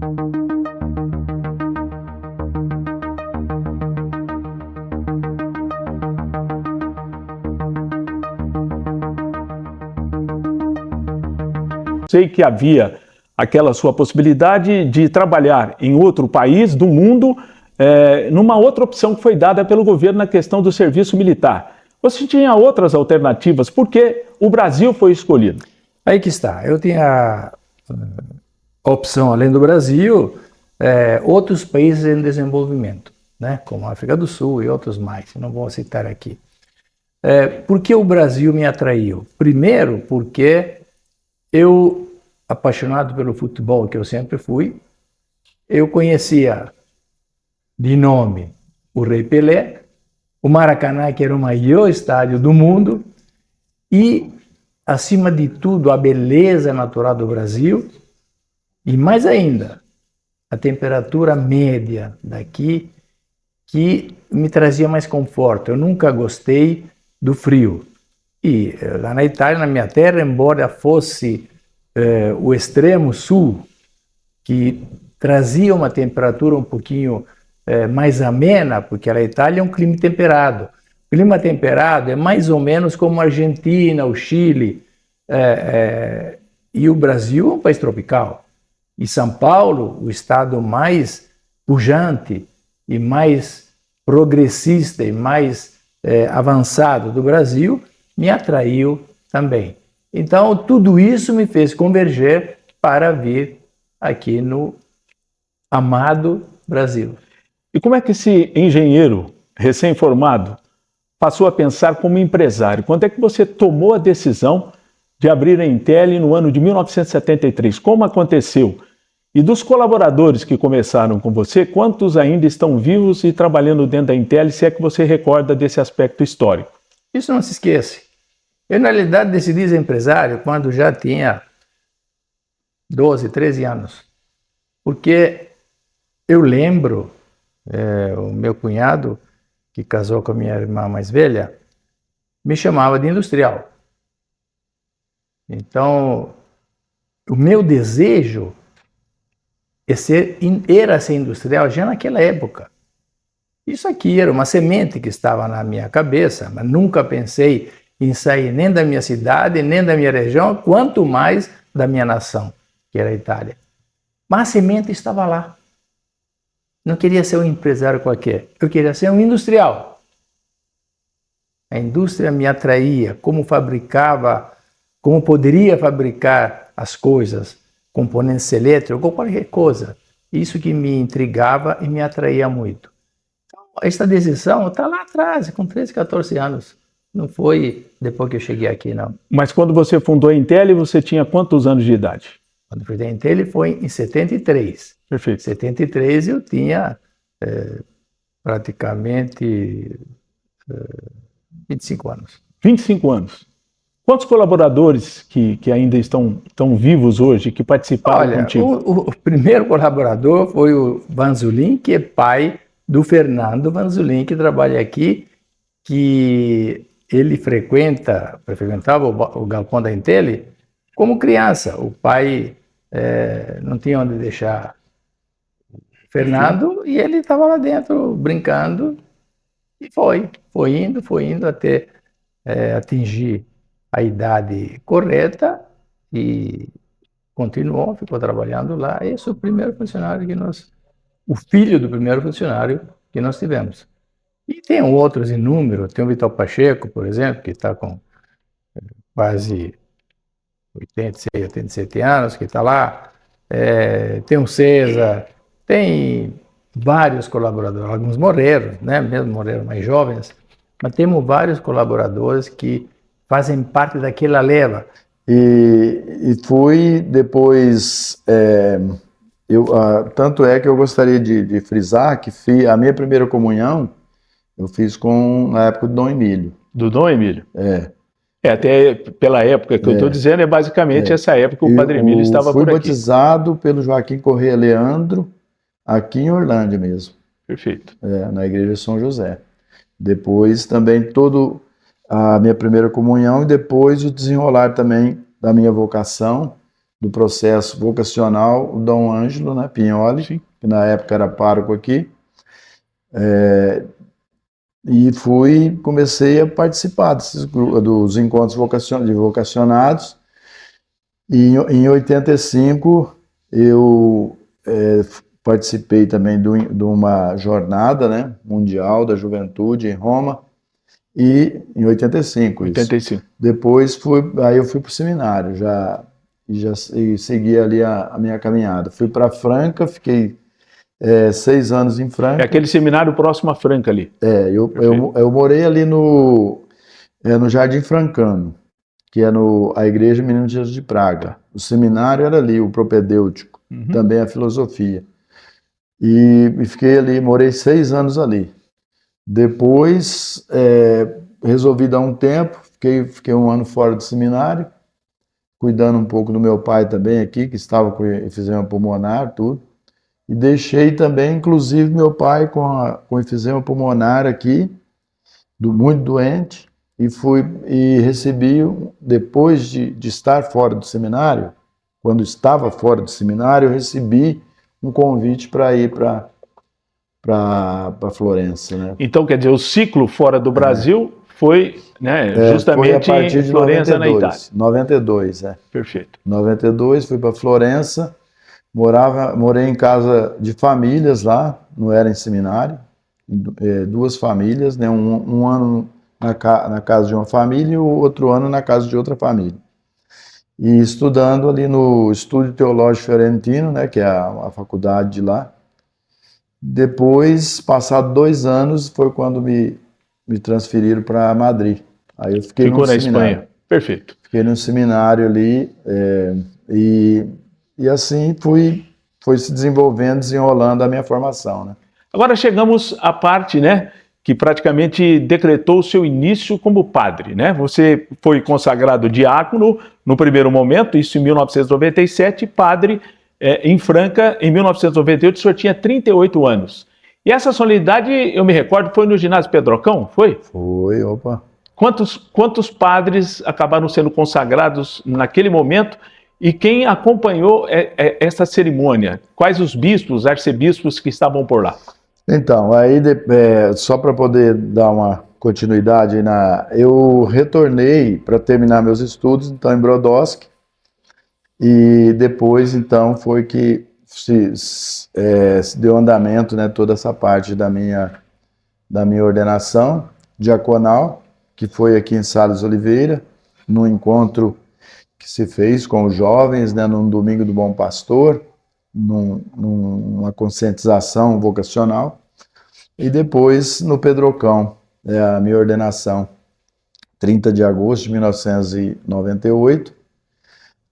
Sei que havia aquela sua possibilidade de trabalhar em outro país do mundo, numa outra opção que foi dada pelo governo na questão do serviço militar. Você tinha outras alternativas, por que o Brasil foi escolhido? Aí que está, eu tinha a opção, além do Brasil, outros países em desenvolvimento, né? Como a África do Sul e outros mais, não vou citar aqui. Por que o Brasil me atraiu? Primeiro, porque eu, apaixonado pelo futebol, que eu sempre fui, eu conhecia de nome o Rei Pelé, o Maracanã, que era o maior estádio do mundo, e, acima de tudo, a beleza natural do Brasil, e mais ainda, a temperatura média daqui, que me trazia mais conforto. Eu nunca gostei do frio. E lá na Itália, na minha terra, embora fosse o extremo sul, que trazia uma temperatura um pouquinho mais amena, porque a Itália é um clima temperado. O clima temperado é mais ou menos como a Argentina, o Chile, e o Brasil é um país tropical. E São Paulo, o estado mais pujante e mais progressista e mais avançado do Brasil, me atraiu também. Então, tudo isso me fez converger para vir aqui no amado Brasil. E como é que esse engenheiro recém-formado passou a pensar como empresário? Quando é que você tomou a decisão de abrir a Intelli no ano de 1973? Como aconteceu? E dos colaboradores que começaram com você, quantos ainda estão vivos e trabalhando dentro da Intelli, se é que você recorda desse aspecto histórico? Isso não se esquece. Eu, na realidade, decidi ser empresário quando já tinha 12, 13 anos. Porque eu lembro, o meu cunhado, que casou com a minha irmã mais velha, me chamava de industrial. Então, o meu desejo era ser industrial já naquela época. Isso aqui era uma semente que estava na minha cabeça, mas nunca pensei em sair nem da minha cidade, nem da minha região, quanto mais da minha nação, que era a Itália. Mas a semente estava lá. Não queria ser um empresário qualquer, eu queria ser um industrial. A indústria me atraía, como fabricava, como poderia fabricar as coisas, componentes elétricos ou qualquer coisa. Isso que me intrigava e me atraía muito. Então, esta decisão está lá atrás, com 13, 14 anos. Não foi depois que eu cheguei aqui, não. Mas quando você fundou a Intelli, você tinha quantos anos de idade? Quando eu fundei a Intelli foi em 73. Perfeito. Em 73 eu tinha praticamente 25 anos. 25 anos. Quantos colaboradores que ainda estão vivos hoje, que participaram contigo? O primeiro colaborador foi o Vanzolin, que é pai do Fernando Vanzolin, que trabalha aqui, que ele frequentava o galpão da Intelli como criança. O pai não tinha onde deixar o Fernando e ele estava lá dentro brincando e foi indo até atingir a idade correta e continuou, ficou trabalhando lá. Esse é o primeiro funcionário o filho do primeiro funcionário que nós tivemos. E tem outros inúmeros, tem o Vitor Pacheco, por exemplo, que está com quase 86, 87 anos, que está lá. Tem o César, tem vários colaboradores, alguns morreram, né? Mesmo morreram mais jovens, mas temos vários colaboradores que fazem parte daquela leva. E foi depois, tanto é que eu gostaria de frisar que a minha primeira comunhão eu fiz na época do Dom Emílio. Do Dom Emílio? Até pela época que eu estou dizendo, basicamente essa época que o Padre Emílio estava por aqui. Fui batizado pelo Joaquim Correia Leandro, aqui em Orlândia mesmo. Perfeito. Na igreja de São José. Depois também a minha primeira comunhão e depois o desenrolar também da minha vocação do processo vocacional, o Dom Ângelo, né, Pignoli, Sim. que na época era pároco aqui, e comecei a participar dos encontros de vocacionados, e em 85 eu participei também de uma jornada, né, mundial da juventude em Roma, e em 85, isso. 85. Depois aí eu fui para o seminário, e segui ali a minha caminhada. Fui para Franca, fiquei 6 anos em Franca. É aquele seminário próximo a Franca ali. Eu morei ali no Jardim Francano, que é a Igreja Menino Jesus de Praga. O seminário era ali, o propedêutico, também a filosofia. E fiquei ali, morei 6 anos ali. Depois, resolvi dar um tempo, fiquei 1 ano fora do seminário, cuidando um pouco do meu pai também aqui, que estava com efisema pulmonar, tudo. E deixei também, inclusive, meu pai com efisema pulmonar aqui, muito doente, e recebi, depois de estar fora do seminário, quando estava fora do seminário, eu recebi um convite para ir para Florença, né? Então, quer dizer, o ciclo fora do Brasil foi, né, justamente foi a partir de Florença, 92, na Itália. 92, Perfeito. 92, fui para Florença, morei em casa de famílias lá, não era em seminário, 2 famílias, né? Um ano na casa de uma família e o outro ano na casa de outra família. E estudando ali no Estúdio Teológico Fiorentino, né, que é a faculdade de lá. Depois, passado 2 anos, foi quando me transferiram para Madrid. Aí eu fiquei Ficou no na seminário. Espanha. Perfeito. Fiquei no seminário ali, e assim foi se desenvolvendo, desenrolando a minha formação, né? Agora chegamos à parte, né, que praticamente decretou o seu início como padre, né? Você foi consagrado diácono no primeiro momento, isso em 1997, padre em Franca em 1998, o senhor tinha 38 anos. E essa solenidade, eu me recordo, foi no ginásio Pedrocão, foi? Foi, opa. Quantos padres acabaram sendo consagrados naquele momento e quem acompanhou essa cerimônia? Quais os bispos, arcebispos que estavam por lá? Então, aí só para poder dar uma continuidade, eu retornei para terminar meus estudos, então, em Brodowski, e depois, então, foi que se deu andamento, né, toda essa parte da minha ordenação diaconal, que foi aqui em Sales Oliveira, num encontro que se fez com os jovens, né, num Domingo do Bom Pastor, numa conscientização vocacional, e depois no Pedrocão, a minha ordenação, 30 de agosto de 1998,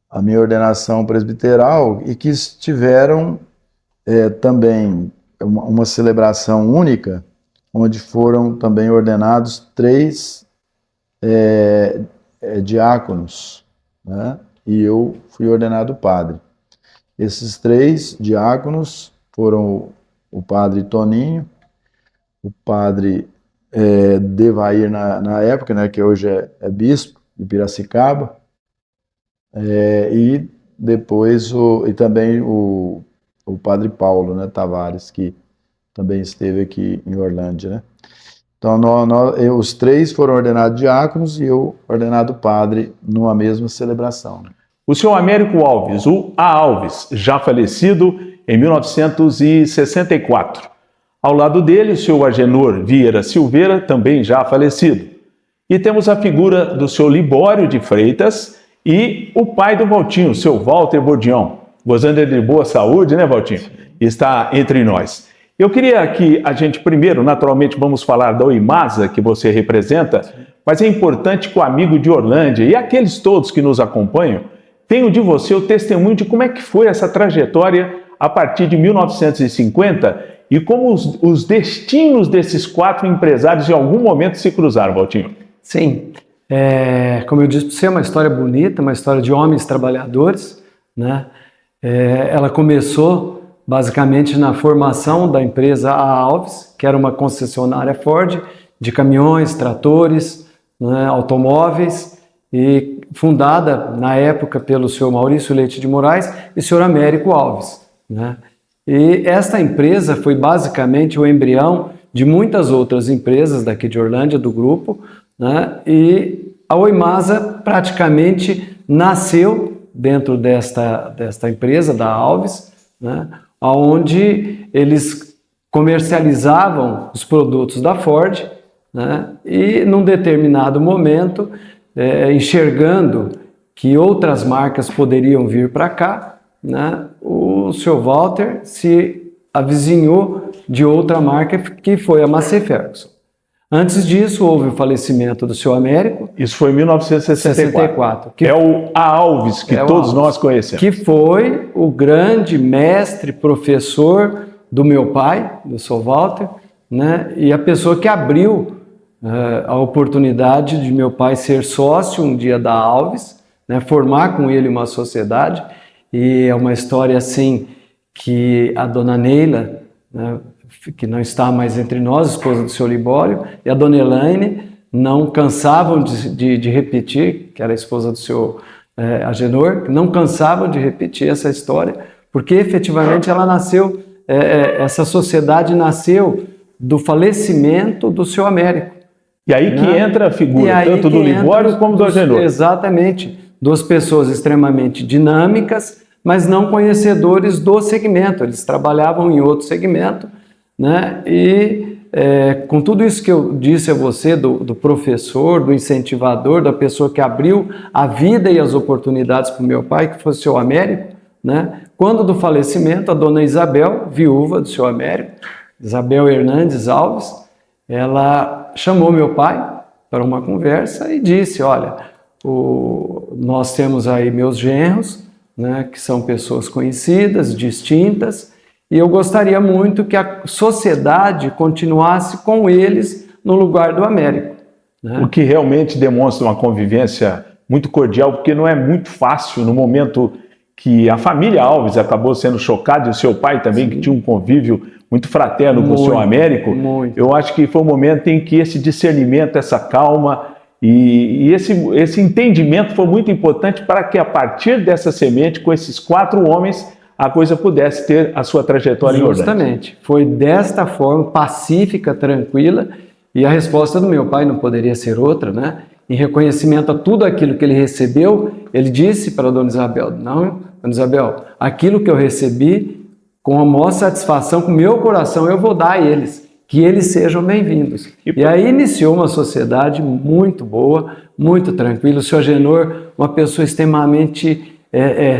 a minha ordenação presbiteral, e que tiveram também uma celebração única, onde foram também ordenados 3 diáconos, né? E eu fui ordenado padre. Esses 3 diáconos foram o padre Toninho, o padre Devair na época, né, que hoje é bispo de Piracicaba, e depois e também o padre Paulo, né, Tavares, que também esteve aqui em Orlândia, né? Então, os 3 foram ordenados diáconos e eu ordenado padre numa mesma celebração. O senhor Américo Alves, o A. Alves, já falecido em 1964. Ao lado dele, o senhor Agenor Vieira Silveira, também já falecido. E temos a figura do senhor Libório de Freitas e o pai do Valtinho, o seu Walter Bordião, gozando de boa saúde, né, Valtinho? Está entre nós. Eu queria que a gente primeiro, naturalmente, vamos falar da OIMASA, que você representa, mas é importante que o amigo de Orlândia e aqueles todos que nos acompanham tenham de você o testemunho de como é que foi essa trajetória a partir de 1950 e como os destinos desses 4 empresários em algum momento se cruzaram, Valtinho. Sim, como eu disse para você, é uma história bonita, uma história de homens trabalhadores, né? Ela começou basicamente na formação da empresa A. Alves, que era uma concessionária Ford de caminhões, tratores, né, automóveis, e fundada na época pelo senhor Maurício Leite de Moraes e senhor Américo Alves, né? E esta empresa foi basicamente o embrião de muitas outras empresas daqui de Orlândia, do grupo, né? E a Oimasa praticamente nasceu dentro desta empresa, da Alves, né? Onde eles comercializavam os produtos da Ford, né? E num determinado momento, enxergando que outras marcas poderiam vir para cá, né? O Sr. Walter se avizinhou de outra marca, que foi a Massey Ferguson. Antes disso, houve o falecimento do Sr. Américo. Isso foi em 1964. Que a Alves, que todos nós conhecemos. Que foi o grande mestre, professor do meu pai, do Sr. Walter, né? E a pessoa que abriu a oportunidade de meu pai ser sócio um dia da Alves, né? Formar com ele uma sociedade. E é uma história assim que a dona Neila, né, que não está mais entre nós, esposa do seu Libório, e a dona Elaine não cansavam de repetir, que era a esposa do seu Agenor, não cansavam de repetir essa história, porque efetivamente ela nasceu, essa sociedade nasceu do falecimento do seu Américo. E aí que entra a figura tanto do Libório como do Agenor. Exatamente. Duas pessoas extremamente dinâmicas, mas não conhecedores do segmento. Eles trabalhavam em outro segmento, né? E com tudo isso que eu disse a você, do professor, do incentivador, da pessoa que abriu a vida e as oportunidades para o meu pai, que foi o seu Américo, né? Quando do falecimento, a dona Isabel, viúva do seu Américo, Isabel Hernandes Alves, ela chamou meu pai para uma conversa e disse: olha, nós temos aí meus genros, né, que são pessoas conhecidas, distintas, e eu gostaria muito que a sociedade continuasse com eles no lugar do Américo, né? O que realmente demonstra uma convivência muito cordial, porque não é muito fácil no momento que a família Alves acabou sendo chocada, e o seu pai também, sim, que tinha um convívio muito fraterno com o seu Américo. Muito. Eu acho que foi um momento em que esse discernimento, essa calma e esse entendimento foi muito importante para que, a partir dessa semente, com esses 4 homens, a coisa pudesse ter a sua trajetória em Orlândia. Justamente. Foi desta forma, pacífica, tranquila, e a resposta do meu pai não poderia ser outra, né? Em reconhecimento a tudo aquilo que ele recebeu, ele disse para a dona Isabel: não, dona Isabel, aquilo que eu recebi, com a maior satisfação, com o meu coração, eu vou dar a eles, que eles sejam bem-vindos. E aí iniciou uma sociedade muito boa, muito tranquila. O senhor Agenor, uma pessoa extremamente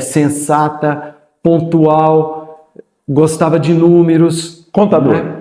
sensata, pontual, gostava de números. Contador. Né?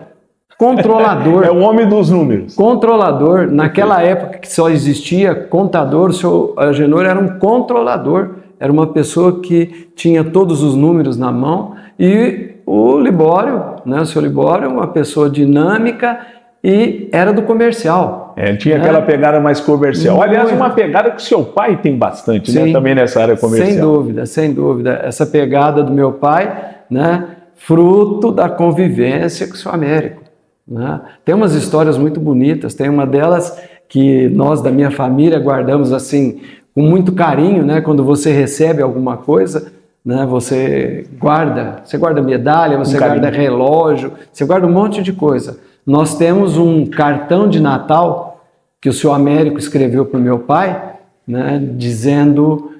Controlador. É o homem dos números. Controlador. Naquela época que só existia contador, o senhor Agenor era um controlador. Era uma pessoa que tinha todos os números na mão. E o Libório, né, o senhor Libório, uma pessoa dinâmica e era do comercial. Ele tinha aquela pegada mais comercial. Muito. Aliás, uma pegada que o seu pai tem bastante, sim, né, também nessa área comercial. Sem dúvida, sem dúvida. Essa pegada do meu pai, né, fruto da convivência com o seu Américo. Né? Tem umas histórias muito bonitas, tem uma delas que nós da minha família guardamos assim com muito carinho, né, quando você recebe alguma coisa, né, você guarda medalha, você guarda relógio, você guarda um monte de coisa. Nós temos um cartão de Natal que o senhor Américo escreveu para o meu pai, né, dizendo,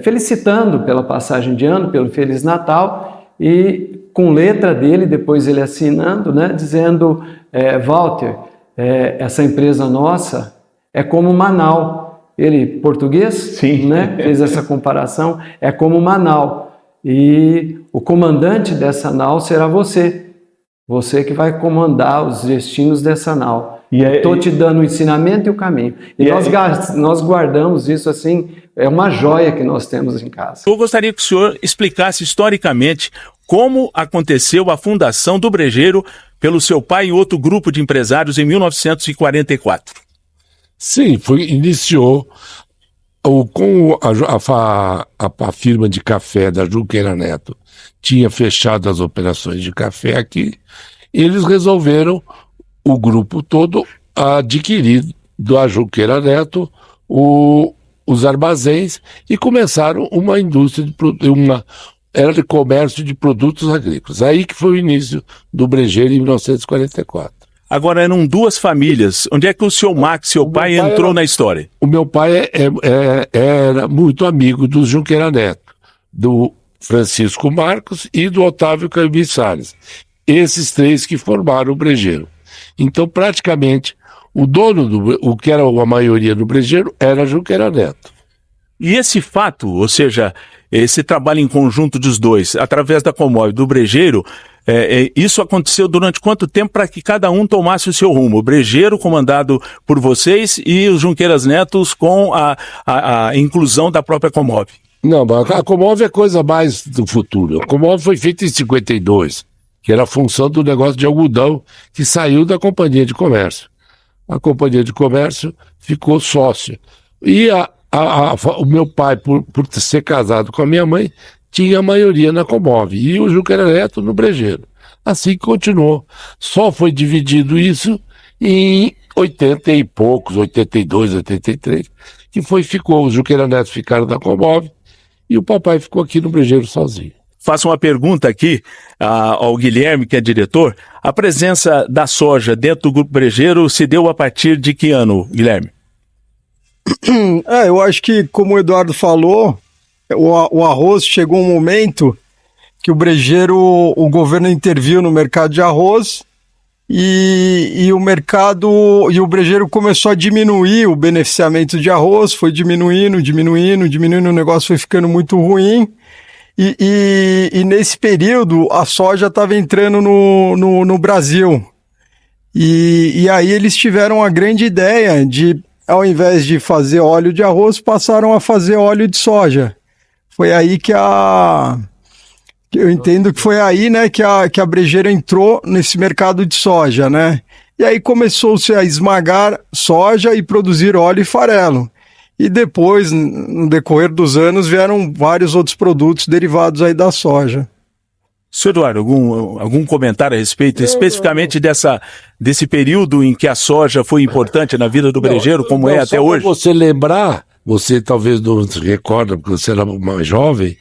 felicitando pela passagem de ano, pelo Feliz Natal, e com letra dele, depois ele assinando, né, dizendo: Walter, essa empresa nossa é como Manaus. Ele, português, sim, né, fez essa comparação, é como Manaus. E o comandante dessa nau será você. Você que vai comandar os destinos dessa nau. Estou te dando o ensinamento e o caminho. E nós guardamos isso assim, é uma joia que nós temos em casa. Eu gostaria que o senhor explicasse historicamente como aconteceu a fundação do Brejeiro pelo seu pai e outro grupo de empresários em 1944. Sim, iniciou com a firma de café da Junqueira Neto. Tinha fechado as operações de café aqui. Eles resolveram, o grupo todo, adquirir da Junqueira Neto o os armazéns e começaram uma indústria era de comércio de produtos agrícolas. Aí que foi o início do Brejeiro em 1944. Agora eram duas famílias. Onde é que o seu Max, seu pai, entrou na história? O meu pai era muito amigo do Junqueira Neto, do Francisco Marcos e do Otávio Caymmi Salles. Esses três que formaram o Brejeiro. Então, praticamente, o dono o que era a maioria do Brejeiro era Junqueira Neto. E esse fato, ou seja, esse trabalho em conjunto dos dois, através da Comov do Brejeiro, isso aconteceu durante quanto tempo para que cada um tomasse o seu rumo? O Brejeiro comandado por vocês e os Junqueiras Netos com a inclusão da própria Comov. Não, a Comov é coisa mais do futuro. A Comov foi feita em 52, que era a função do negócio de algodão que saiu da Companhia de Comércio. A Companhia de Comércio ficou sócio. E o meu pai, por ser casado com a minha mãe, tinha a maioria na Comov. E o Junqueira Neto no Brejeiro. Assim continuou. Só foi dividido isso em 80 e poucos, 82, 83, que ficou. Os Junqueira Neto ficaram na Comov e o papai ficou aqui no Brejeiro sozinho. Faço uma pergunta aqui ao Guilherme, que é diretor. A presença da soja dentro do Grupo Brejeiro se deu a partir de que ano, Guilherme? Eu acho que, como o Eduardo falou, o arroz chegou um momento que o governo interviu no mercado de arroz e o Brejeiro começou a diminuir o beneficiamento de arroz, foi diminuindo, o negócio foi ficando muito ruim. E nesse período a soja estava entrando no Brasil. E aí eles tiveram a grande ideia de, ao invés de fazer óleo de arroz, passaram a fazer óleo de soja. Foi aí eu entendo que foi aí, né, que a Brejeiro entrou nesse mercado de soja, né? E aí começou-se a esmagar soja e produzir óleo e farelo. E depois, no decorrer dos anos, vieram vários outros produtos derivados aí da soja. Senhor Eduardo, algum comentário a respeito, especificamente desse período em que a soja foi importante na vida do Brejeiro, como é até hoje? Você lembrar, você talvez não se recorda, porque você era mais jovem,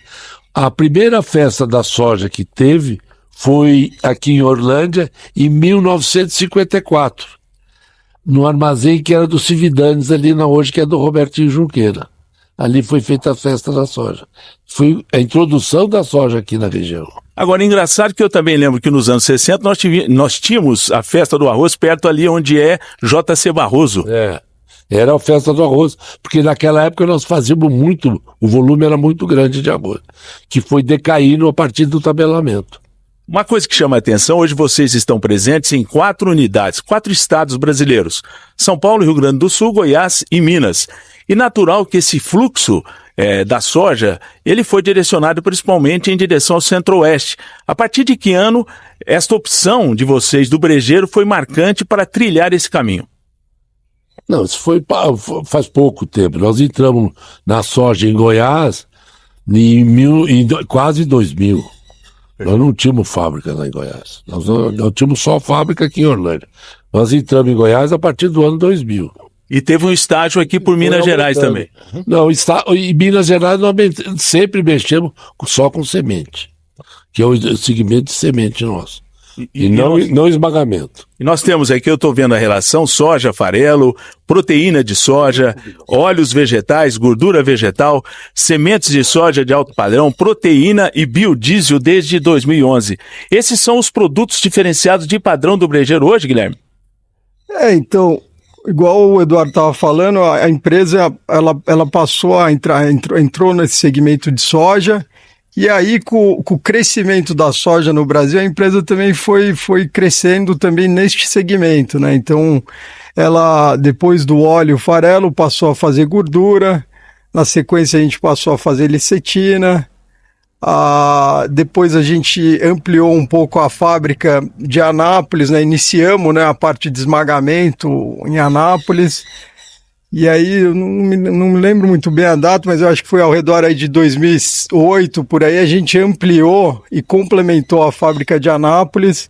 a primeira festa da soja que teve foi aqui em Orlândia, em 1954. No armazém que era do Cividanes, ali na hoje, que é do Robertinho Junqueira. Ali foi feita a festa da soja. Foi a introdução da soja aqui na região. Agora, engraçado que eu também lembro que nos anos 60 nós tínhamos a festa do arroz perto ali onde é JC Barroso. Era a festa do arroz, porque naquela época nós fazíamos muito, o volume era muito grande de arroz, que foi decaindo a partir do tabelamento. Uma coisa que chama a atenção, hoje vocês estão presentes em 4 unidades, 4 estados brasileiros, São Paulo, Rio Grande do Sul, Goiás e Minas. E natural que esse fluxo da soja, ele foi direcionado principalmente em direção ao centro-oeste. A partir de que ano esta opção de vocês do Brejeiro foi marcante para trilhar esse caminho? Não, isso faz pouco tempo. Nós entramos na soja em Goiás em quase 2000. Nós não tínhamos fábrica lá em Goiás. Nós tínhamos só fábrica aqui em Orlândia. Nós entramos em Goiás a partir do ano 2000. E teve um estágio aqui por Minas Gerais também. Não, em Minas Gerais nós sempre mexemos só com semente, que é o segmento de semente nosso. E não esmagamento. E nós temos aqui, eu estou vendo a relação, soja, farelo, proteína de soja, óleos vegetais, gordura vegetal, sementes de soja de alto padrão, proteína e biodiesel desde 2011. Esses são os produtos diferenciados de padrão do Brejeiro hoje, Guilherme? Então, igual o Eduardo estava falando, a empresa ela passou a entrou nesse segmento de soja. E aí, com o crescimento da soja no Brasil, a empresa também foi crescendo também neste segmento, né? Então, ela, depois do óleo farelo, passou a fazer gordura, na sequência a gente passou a fazer licetina, depois a gente ampliou um pouco a fábrica de Anápolis, né? Iniciamos, né, a parte de esmagamento em Anápolis. E aí, eu não me lembro muito bem a data, mas eu acho que foi ao redor aí de 2008, por aí, a gente ampliou e complementou a fábrica de Anápolis.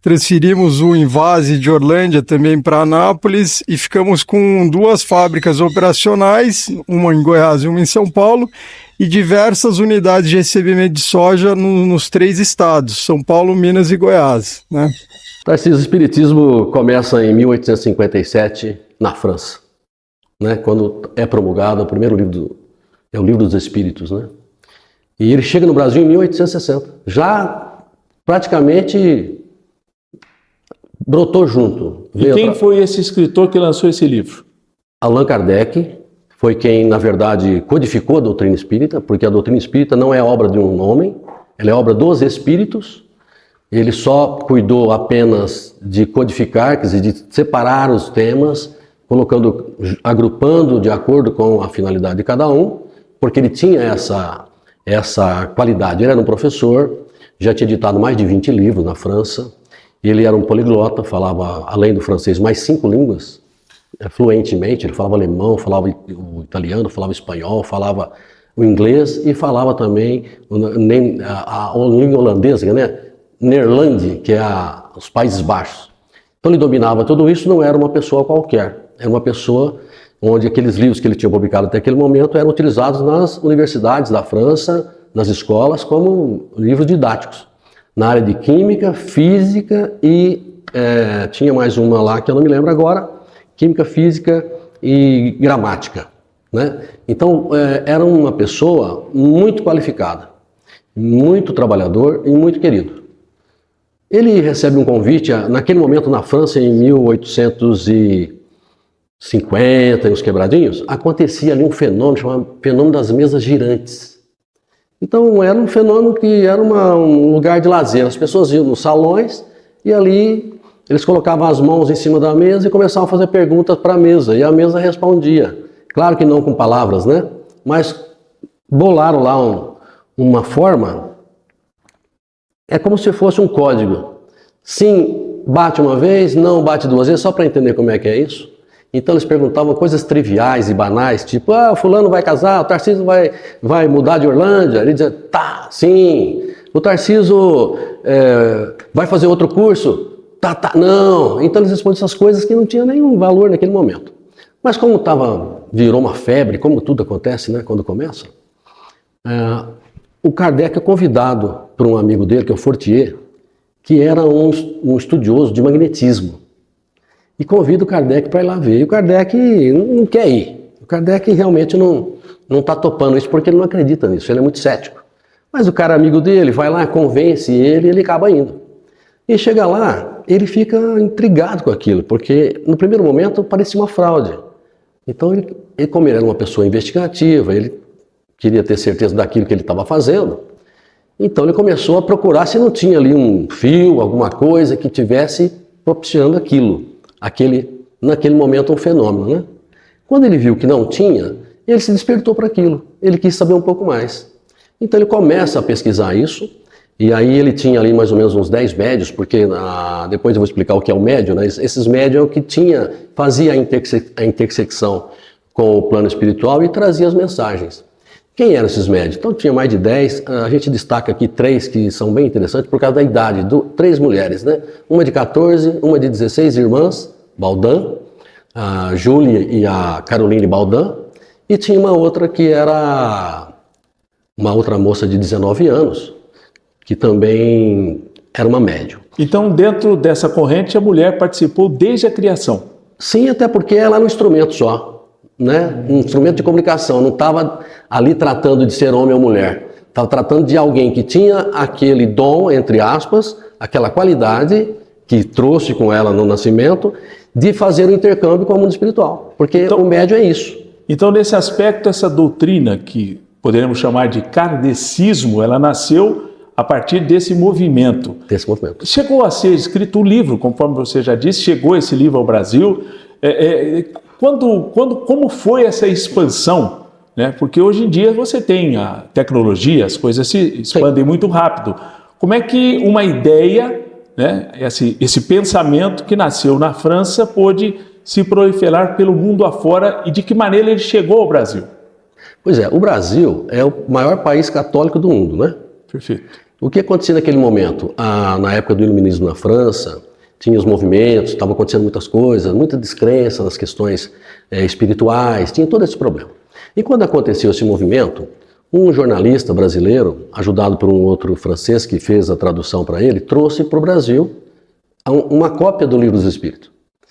transferimos o Invase de Orlândia também para Anápolis e ficamos com 2 fábricas operacionais, uma em Goiás e uma em São Paulo, e diversas unidades de recebimento de soja nos 3 estados, São Paulo, Minas e Goiás, né? Tarcísio, o espiritismo começa em 1857 na França, né? Quando é promulgado o primeiro livro, é o Livro dos Espíritos, né? E ele chega no Brasil em 1860, já praticamente brotou junto. E quem foi esse escritor que lançou esse livro? Allan Kardec foi quem, na verdade, codificou a doutrina espírita, porque a doutrina espírita não é obra de um homem, ela é obra dos espíritos. Ele só cuidou apenas de codificar, quer dizer, de separar os temas, colocando, agrupando de acordo com a finalidade de cada um, porque ele tinha essa qualidade. Ele era um professor, já tinha editado mais de 20 livros na França, ele era um poliglota, falava, além do francês, mais 5 línguas, fluentemente. Ele falava alemão, falava o italiano, falava espanhol, falava o inglês e falava também a língua holandesa, né? Neerlândia, que é os Países Baixos. Então ele dominava tudo isso, não era uma pessoa qualquer, era uma pessoa onde aqueles livros que ele tinha publicado até aquele momento eram utilizados nas universidades da França, nas escolas, como livros didáticos, na área de química, física e tinha mais uma lá que eu não me lembro agora, química, física e gramática, né? Então era uma pessoa muito qualificada, muito trabalhador e muito querido. Ele recebe um convite, naquele momento na França, em 1850, uns quebradinhos, acontecia ali um fenômeno chamado fenômeno das mesas girantes. Então era um fenômeno que era um lugar de lazer. As pessoas iam nos salões e ali eles colocavam as mãos em cima da mesa e começavam a fazer perguntas para a mesa, e a mesa respondia. Claro que não com palavras, né? Mas bolaram lá uma forma. É como se fosse um código. Sim, bate uma vez, não bate 2 vezes, só para entender como é que é isso. Então eles perguntavam coisas triviais e banais, tipo, o fulano vai casar, o Tarcísio vai mudar de Orlândia. Ele dizia, tá, sim. O Tarcísio vai fazer outro curso? Tá, não. Então eles respondiam essas coisas que não tinham nenhum valor naquele momento. Mas como virou uma febre, como tudo acontece, né, quando começa, o Kardec é convidado por um amigo dele, que é o Fortier, que era um estudioso de magnetismo. E convida o Kardec para ir lá ver. E o Kardec não quer ir. O Kardec realmente não está topando isso, porque ele não acredita nisso, ele é muito cético. Mas o cara amigo dele vai lá, convence ele e ele acaba indo. E chega lá, ele fica intrigado com aquilo, porque no primeiro momento parecia uma fraude. Então, como ele era uma pessoa investigativa, ele queria ter certeza daquilo que ele estava fazendo, então ele começou a procurar se não tinha ali um fio, alguma coisa que tivesse propiciando aquilo, naquele momento um fenômeno, né? Quando ele viu que não tinha, ele se despertou para aquilo, ele quis saber um pouco mais. Então ele começa a pesquisar isso, e aí ele tinha ali mais ou menos uns 10 médios, porque depois eu vou explicar o que é o médium, né? Esses médios é o que fazia a intersecção com o plano espiritual e trazia as mensagens. Quem eram esses médios? Então tinha mais de 10, a gente destaca aqui 3 que são bem interessantes por causa da idade, 3 mulheres, né? Uma de 14, uma de 16 irmãs, Baldan, a Júlia e a Caroline Baldan, e tinha uma outra que era uma outra moça de 19 anos, que também era uma médium. Então, dentro dessa corrente, a mulher participou desde a criação. Sim, até porque ela era um instrumento só, né? Um instrumento de comunicação, não estava ali tratando de ser homem ou mulher. Estava tratando de alguém que tinha aquele dom, entre aspas, aquela qualidade que trouxe com ela no nascimento, de fazer o intercâmbio com o mundo espiritual. Porque então, o médium é isso. Então, nesse aspecto, essa doutrina, que poderíamos chamar de kardecismo, ela nasceu a partir desse movimento. Chegou a ser escrito um livro, conforme você já disse, chegou esse livro ao Brasil. Como foi essa expansão? Né? Porque hoje em dia você tem a tecnologia, as coisas se expandem muito rápido. Como é que uma ideia, né, esse pensamento que nasceu na França pôde se proliferar pelo mundo afora e de que maneira ele chegou ao Brasil? Pois é, o Brasil é o maior país católico do mundo, né? Perfeito. O que acontecia naquele momento? Na época do iluminismo na França, tinha os movimentos, estavam acontecendo muitas coisas, muita descrença nas questões espirituais, tinha todo esse problema. E quando aconteceu esse movimento, um jornalista brasileiro, ajudado por um outro francês que fez a tradução para ele, trouxe para o Brasil uma cópia do Livro dos Espíritos.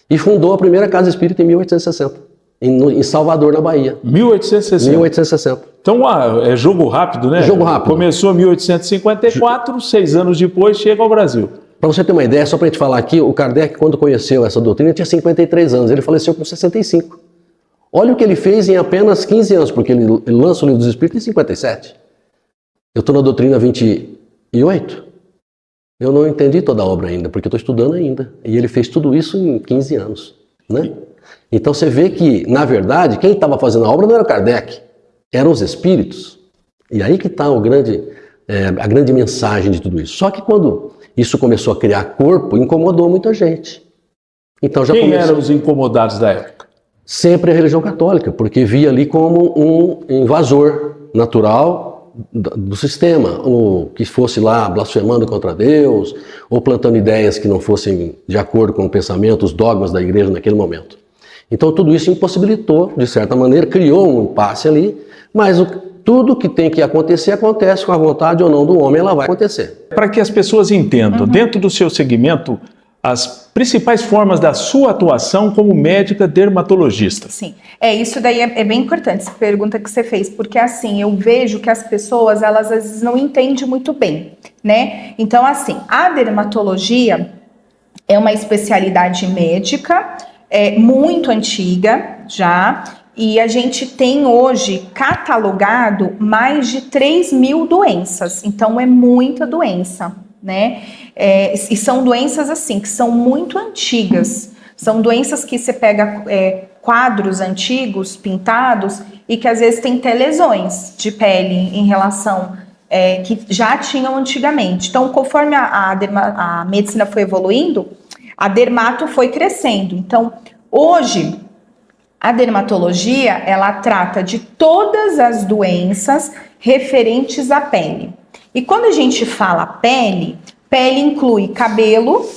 E fundou a primeira casa espírita em 1860. Em Salvador, na Bahia. 1860. 1860. Então, é jogo rápido, né? Jogo rápido. Começou em 1854, 6 anos depois chega ao Brasil. Para você ter uma ideia, só para a gente falar aqui, o Kardec, quando conheceu essa doutrina, tinha 53 anos, ele faleceu com 65. Olha o que ele fez em apenas 15 anos, porque ele lança o Livro dos Espíritos em 57. Eu estou na doutrina 28. Eu não entendi toda a obra ainda, porque eu estou estudando ainda. E ele fez tudo isso em 15 anos, né? Então você vê que, na verdade, quem estava fazendo a obra não era o Kardec, eram os espíritos. E aí que está a grande mensagem de tudo isso. Só que quando isso começou a criar corpo, incomodou muita gente. Então já Quem eram os incomodados da época? Sempre a religião católica, porque via ali como um invasor natural do sistema, ou que fosse lá blasfemando contra Deus, ou plantando ideias que não fossem de acordo com o pensamento, os dogmas da igreja naquele momento. Então tudo isso impossibilitou, de certa maneira, criou um impasse ali, mas tudo que tem que acontecer, acontece com a vontade ou não do homem, ela vai acontecer. Para que as pessoas entendam, dentro do seu segmento, as principais formas da sua atuação como médica dermatologista. Sim, isso daí é bem importante, essa pergunta que você fez, porque assim, eu vejo que as pessoas, elas às vezes não entendem muito bem, né? Então assim, a dermatologia é uma especialidade médica, muito antiga já, e a gente tem hoje catalogado mais de 3.000 doenças, então é muita doença, né? E são doenças assim, que são muito antigas, são doenças que você pega quadros antigos, pintados, e que às vezes tem até lesões de pele em relação que já tinham antigamente. Então, conforme a medicina foi evoluindo, a dermato foi crescendo. Então, hoje, a dermatologia, ela trata de todas as doenças referentes à pele. E quando a gente fala pele inclui cabelo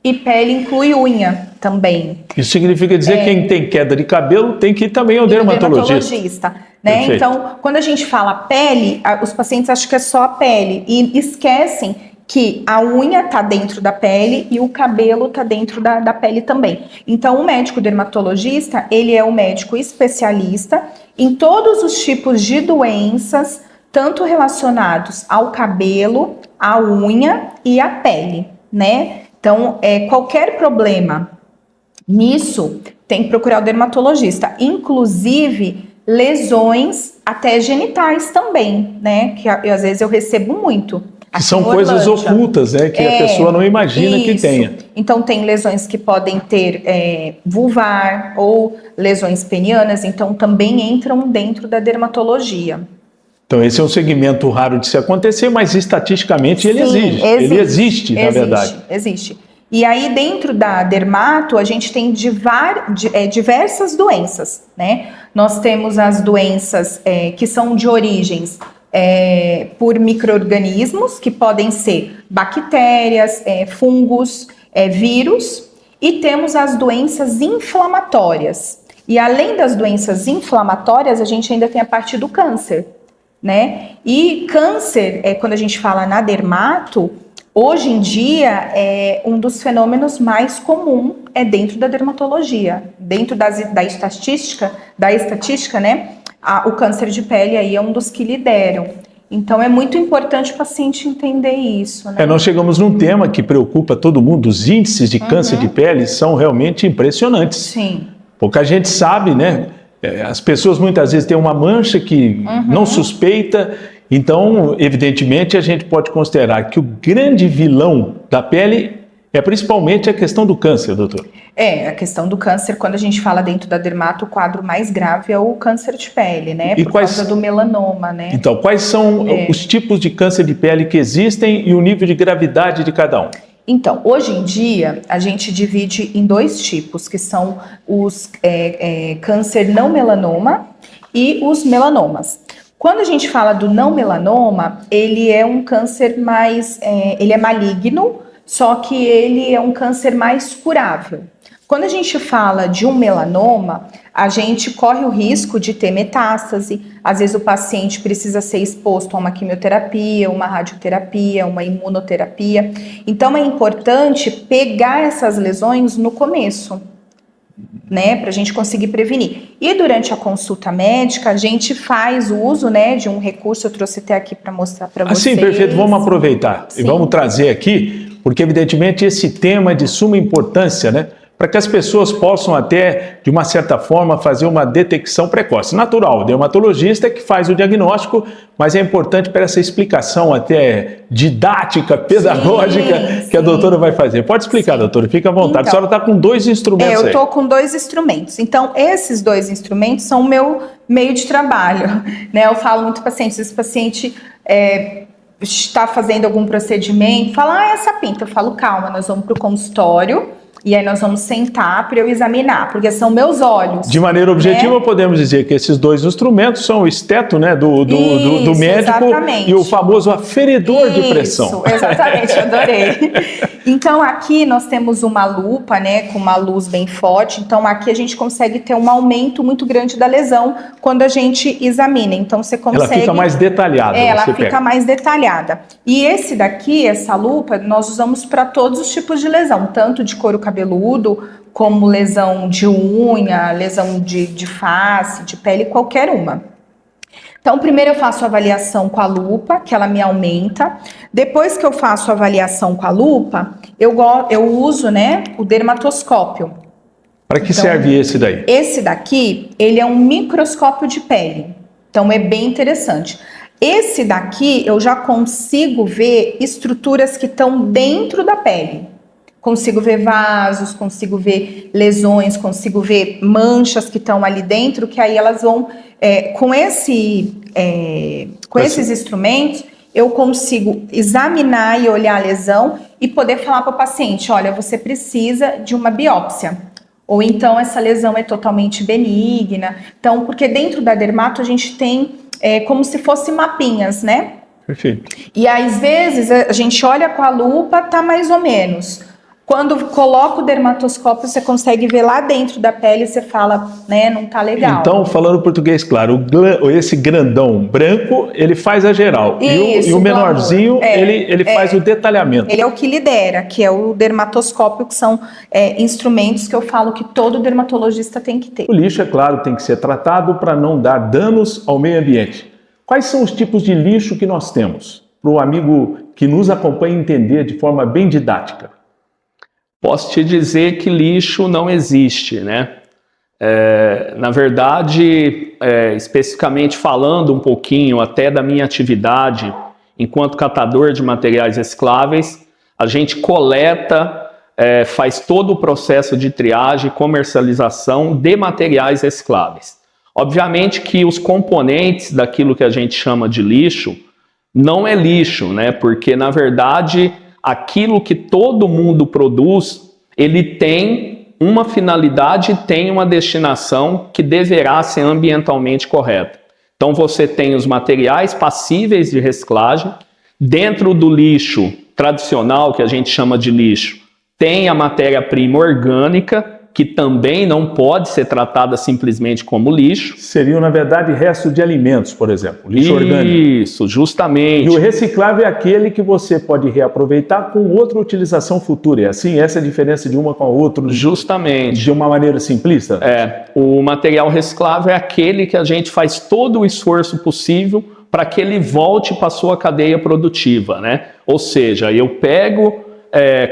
e pele inclui unha também. Isso significa dizer que quem tem queda de cabelo tem que ir também ao dermatologista. Né? Então, quando a gente fala pele, os pacientes acham que é só a pele e esquecem que a unha está dentro da pele e o cabelo está dentro da pele também. Então, o médico dermatologista, ele é um médico especialista em todos os tipos de doenças, tanto relacionados ao cabelo, à unha e à pele, né? Então, qualquer problema nisso, tem que procurar o dermatologista. Inclusive, lesões até genitais também, né? Que às vezes eu recebo muito. Que são coisas ocultas, né? Que a pessoa não imagina que tenha. Então, tem lesões que podem ter vulvar ou lesões penianas, então também entram dentro da dermatologia. Então, esse é um segmento raro de se acontecer, mas estatisticamente ele existe. Ele existe, na verdade. Existe. E aí, dentro da dermato, a gente tem diversas doenças, né? Nós temos as doenças que são de origens por micro-organismos, que podem ser bactérias, fungos, vírus, e temos as doenças inflamatórias. E além das doenças inflamatórias, a gente ainda tem a parte do câncer, né? E câncer, quando a gente fala na dermato, hoje em dia, um dos fenômenos mais comuns dentro da dermatologia. Dentro da estatística, né? O câncer de pele aí é um dos que lideram. Então, é muito importante o paciente entender isso, né? Nós chegamos num tema que preocupa todo mundo. Os índices de câncer de pele são realmente impressionantes. Sim. Pouca gente sabe, né? As pessoas muitas vezes têm uma mancha que não suspeita. Então, evidentemente, a gente pode considerar que o grande vilão da pele é principalmente a questão do câncer, doutor. A questão do câncer, quando a gente fala dentro da dermato, o quadro mais grave é o câncer de pele, né? Por causa do melanoma, né? Então, quais são os tipos de câncer de pele que existem e o nível de gravidade de cada um? Então, hoje em dia, a gente divide em 2 tipos, que são os câncer não melanoma e os melanomas. Quando a gente fala do não melanoma, ele é um câncer mais, ele é maligno, só que ele é um câncer mais curável. Quando a gente fala de um melanoma, a gente corre o risco de ter metástase. Às vezes o paciente precisa ser exposto a uma quimioterapia, uma radioterapia, uma imunoterapia. Então é importante pegar essas lesões no começo, né, para a gente conseguir prevenir. E durante a consulta médica, a gente faz o uso, né, de um recurso, eu trouxe até aqui para mostrar para vocês. Assim, perfeito, vamos aproveitar e vamos trazer aqui, porque evidentemente esse tema é de suma importância, né, para que as pessoas possam até, de uma certa forma, fazer uma detecção precoce. Natural, o dermatologista é que faz o diagnóstico, mas é importante para essa explicação até didática, pedagógica, que a doutora vai fazer. Pode explicar, doutora, fica à vontade. Então, a senhora está com 2 instrumentos aí. Eu estou com 2 instrumentos. Então, esses 2 instrumentos são o meu meio de trabalho, né? Eu falo muito para pacientes, esse paciente está fazendo algum procedimento, fala, essa pinta. Eu falo, calma, nós vamos para o consultório, e aí nós vamos sentar para eu examinar, porque são meus olhos. De maneira objetiva, né? Podemos dizer que esses 2 instrumentos são o esteto, né, do médico, exatamente, e o famoso aferidor de pressão. Isso, exatamente, adorei. Então aqui nós temos uma lupa, né, com uma luz bem forte, então aqui a gente consegue ter um aumento muito grande da lesão quando a gente examina, então você consegue... Ela fica mais detalhada. Ela fica mais detalhada. E esse daqui, essa lupa, nós usamos para todos os tipos de lesão, tanto de couro cabeludo, como lesão de unha, lesão de face, de pele, qualquer uma. Então, primeiro eu faço a avaliação com a lupa, que ela me aumenta. Depois que eu faço a avaliação com a lupa, eu uso, né, o dermatoscópio. Para que serve esse daí? Esse daqui, ele é um microscópio de pele. Então, é bem interessante. Esse daqui, eu já consigo ver estruturas que estão dentro da pele. Consigo ver vasos, consigo ver lesões, consigo ver manchas que estão ali dentro, que aí elas vão... com esses instrumentos, eu consigo examinar e olhar a lesão e poder falar para o paciente, olha, você precisa de uma biópsia. Ou então essa lesão é totalmente benigna. Então, porque dentro da dermato a gente tem como se fossem mapinhas, né? Perfeito. E às vezes a gente olha com a lupa, tá mais ou menos. Quando coloca o dermatoscópio, você consegue ver lá dentro da pele e você fala, né, não tá legal. Então, falando português claro, esse grandão branco, ele faz a geral. Isso, e o menorzinho, ele faz o detalhamento. Ele é o que lidera, que é o dermatoscópio, que são instrumentos que eu falo que todo dermatologista tem que ter. O lixo, é claro, tem que ser tratado para não dar danos ao meio ambiente. Quais são os tipos de lixo que nós temos? Para o amigo que nos acompanha entender de forma bem didática. Posso te dizer que lixo não existe, né? Na verdade, especificamente falando um pouquinho até da minha atividade enquanto catador de materiais recicláveis, a gente coleta, faz todo o processo de triagem e comercialização de materiais recicláveis. Obviamente que os componentes daquilo que a gente chama de lixo não é lixo, né? Porque, na verdade, aquilo que todo mundo produz, ele tem uma finalidade, tem uma destinação que deverá ser ambientalmente correta. Então você tem os materiais passíveis de reciclagem, dentro do lixo tradicional, que a gente chama de lixo, tem a matéria-prima orgânica, que também não pode ser tratada simplesmente como lixo. Seriam, na verdade, restos de alimentos, por exemplo, lixo orgânico. Isso, justamente. E o reciclável é aquele que você pode reaproveitar com outra utilização futura. É assim? Essa é a diferença de uma com a outra? Justamente. De uma maneira simplista? O material reciclável é aquele que a gente faz todo o esforço possível para que ele volte para a sua cadeia produtiva, né? Ou seja, eu pego...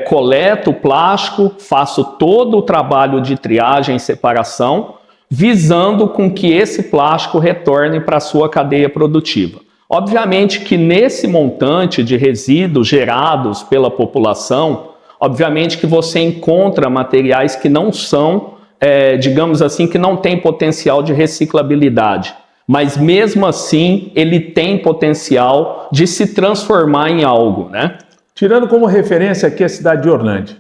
coleto o plástico, faço todo o trabalho de triagem e separação, visando com que esse plástico retorne para a sua cadeia produtiva. Obviamente que nesse montante de resíduos gerados pela população, obviamente que você encontra materiais que não são, digamos assim, que não tem potencial de reciclabilidade. Mas mesmo assim, ele tem potencial de se transformar em algo, né? Tirando como referência aqui a cidade de Orlândia,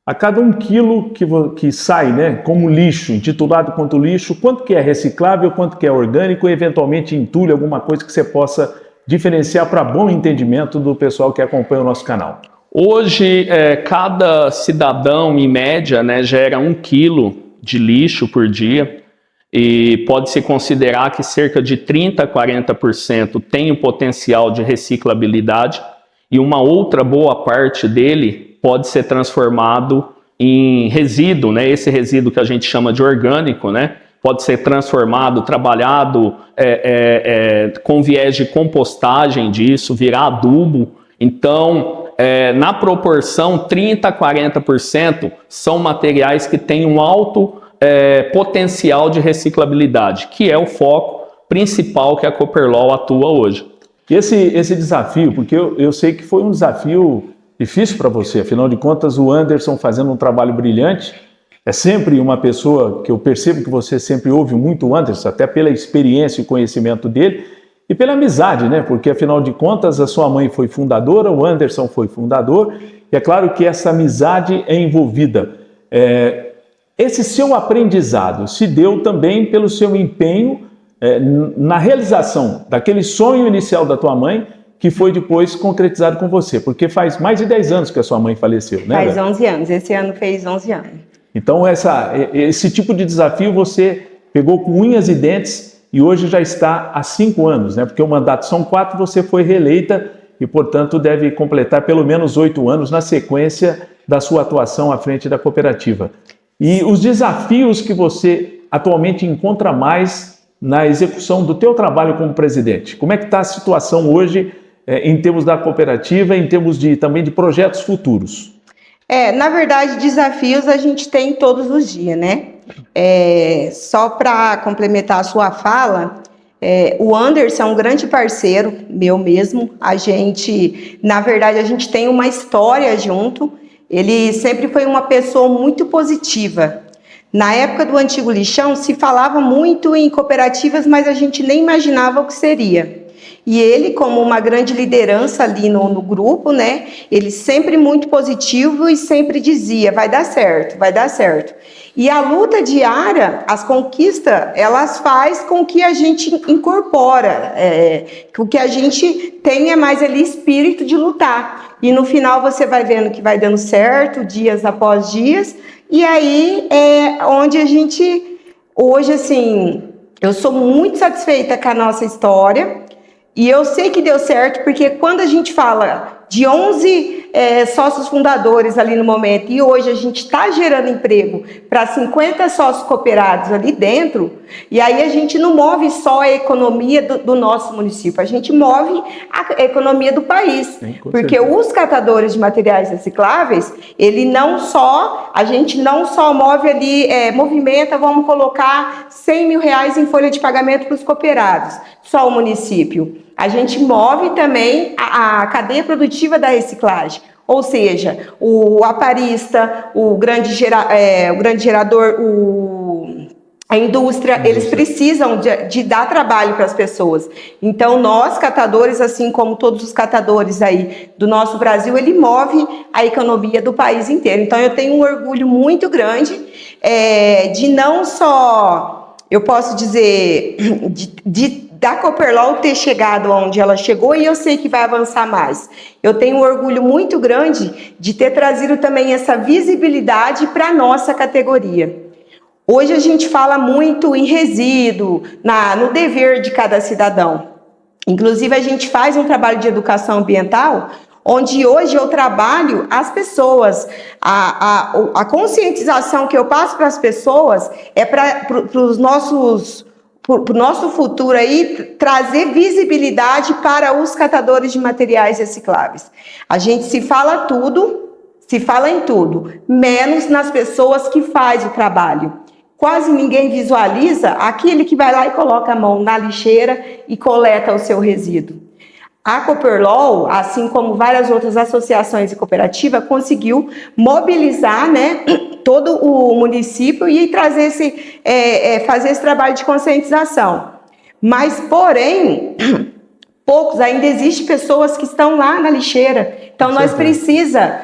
A cada 1 quilo que sai, né, como lixo, intitulado quanto lixo, quanto que é reciclável, quanto que é orgânico e eventualmente entulho, alguma coisa que você possa diferenciar para bom entendimento do pessoal que acompanha o nosso canal? Hoje, cada cidadão, em média, né, gera 1 quilo de lixo por dia e pode-se considerar que cerca de 30% a 40% tem o potencial de reciclabilidade e uma outra boa parte dele pode ser transformado em resíduo, né? Esse resíduo que a gente chama de orgânico, né? Pode ser transformado, trabalhado com viés de compostagem disso, virar adubo. Então, na proporção, 30% a 40% são materiais que têm um alto potencial de reciclabilidade, que é o foco principal que a Cooperlol atua hoje. E esse desafio, porque eu sei que foi um desafio difícil para você, afinal de contas o Anderson fazendo um trabalho brilhante, é sempre uma pessoa que eu percebo que você sempre ouve muito o Anderson, até pela experiência e conhecimento dele, e pela amizade, né? Porque afinal de contas a sua mãe foi fundadora, o Anderson foi fundador, e é claro que essa amizade é envolvida. Esse seu aprendizado se deu também pelo seu empenho na realização daquele sonho inicial da tua mãe, que foi depois concretizado com você, porque faz mais de 10 anos que a sua mãe faleceu, né? Faz 11 anos, esse ano fez 11 anos. Então esse tipo de desafio você pegou com unhas e dentes e hoje já está há 5 anos, né? Porque o mandato são 4, você foi reeleita e, portanto, deve completar pelo menos 8 anos na sequência da sua atuação à frente da cooperativa. E os desafios que você atualmente encontra mais na execução do teu trabalho como presidente? Como é que está a situação hoje em termos da cooperativa, em termos também de projetos futuros? Na verdade, desafios a gente tem todos os dias, né? Só para complementar a sua fala, o Anderson é um grande parceiro meu mesmo. Na verdade, a gente tem uma história junto. Ele sempre foi uma pessoa muito positiva. Na época do antigo lixão, se falava muito em cooperativas, mas a gente nem imaginava o que seria. E ele, como uma grande liderança ali no grupo, né? Ele sempre muito positivo e sempre dizia, vai dar certo, vai dar certo. E a luta diária, as conquistas, elas faz com que a gente incorpora, com que a gente tenha mais ali espírito de lutar. E no final você vai vendo que vai dando certo, dias após dias, e aí é onde a gente, hoje assim, eu sou muito satisfeita com a nossa história, e eu sei que deu certo, porque quando a gente fala de 11 sócios fundadores ali no momento, e hoje a gente está gerando emprego para 50 sócios cooperados ali dentro, e aí a gente não move só a economia do nosso município, a gente move a economia do país. Sim, porque os catadores de materiais recicláveis, a gente não só move ali, movimenta, vamos colocar 100 mil reais em folha de pagamento para os cooperados, só o município. A gente move também a cadeia produtiva da reciclagem, ou seja, o aparista, o grande gerador, a indústria, eles precisam de dar trabalho para as pessoas. Então, nós, catadores, assim como todos os catadores aí do nosso Brasil, ele move a economia do país inteiro. Então, eu tenho um orgulho muito grande de não só, eu posso dizer, da Cooperlol ter chegado onde ela chegou, e eu sei que vai avançar mais. Eu tenho um orgulho muito grande de ter trazido também essa visibilidade para a nossa categoria. Hoje a gente fala muito em resíduo, no dever de cada cidadão. Inclusive a gente faz um trabalho de educação ambiental, onde hoje eu trabalho as pessoas, a conscientização que eu passo para as pessoas é para o nosso futuro aí, trazer visibilidade para os catadores de materiais recicláveis. A gente se fala em tudo, menos nas pessoas que fazem o trabalho. Quase ninguém visualiza aquele que vai lá e coloca a mão na lixeira e coleta o seu resíduo. A Cooperlol, assim como várias outras associações e cooperativas, conseguiu mobilizar, né, todo o município e trazer fazer esse trabalho de conscientização. Mas, porém, ainda existem pessoas que estão lá na lixeira. Então, nós precisamos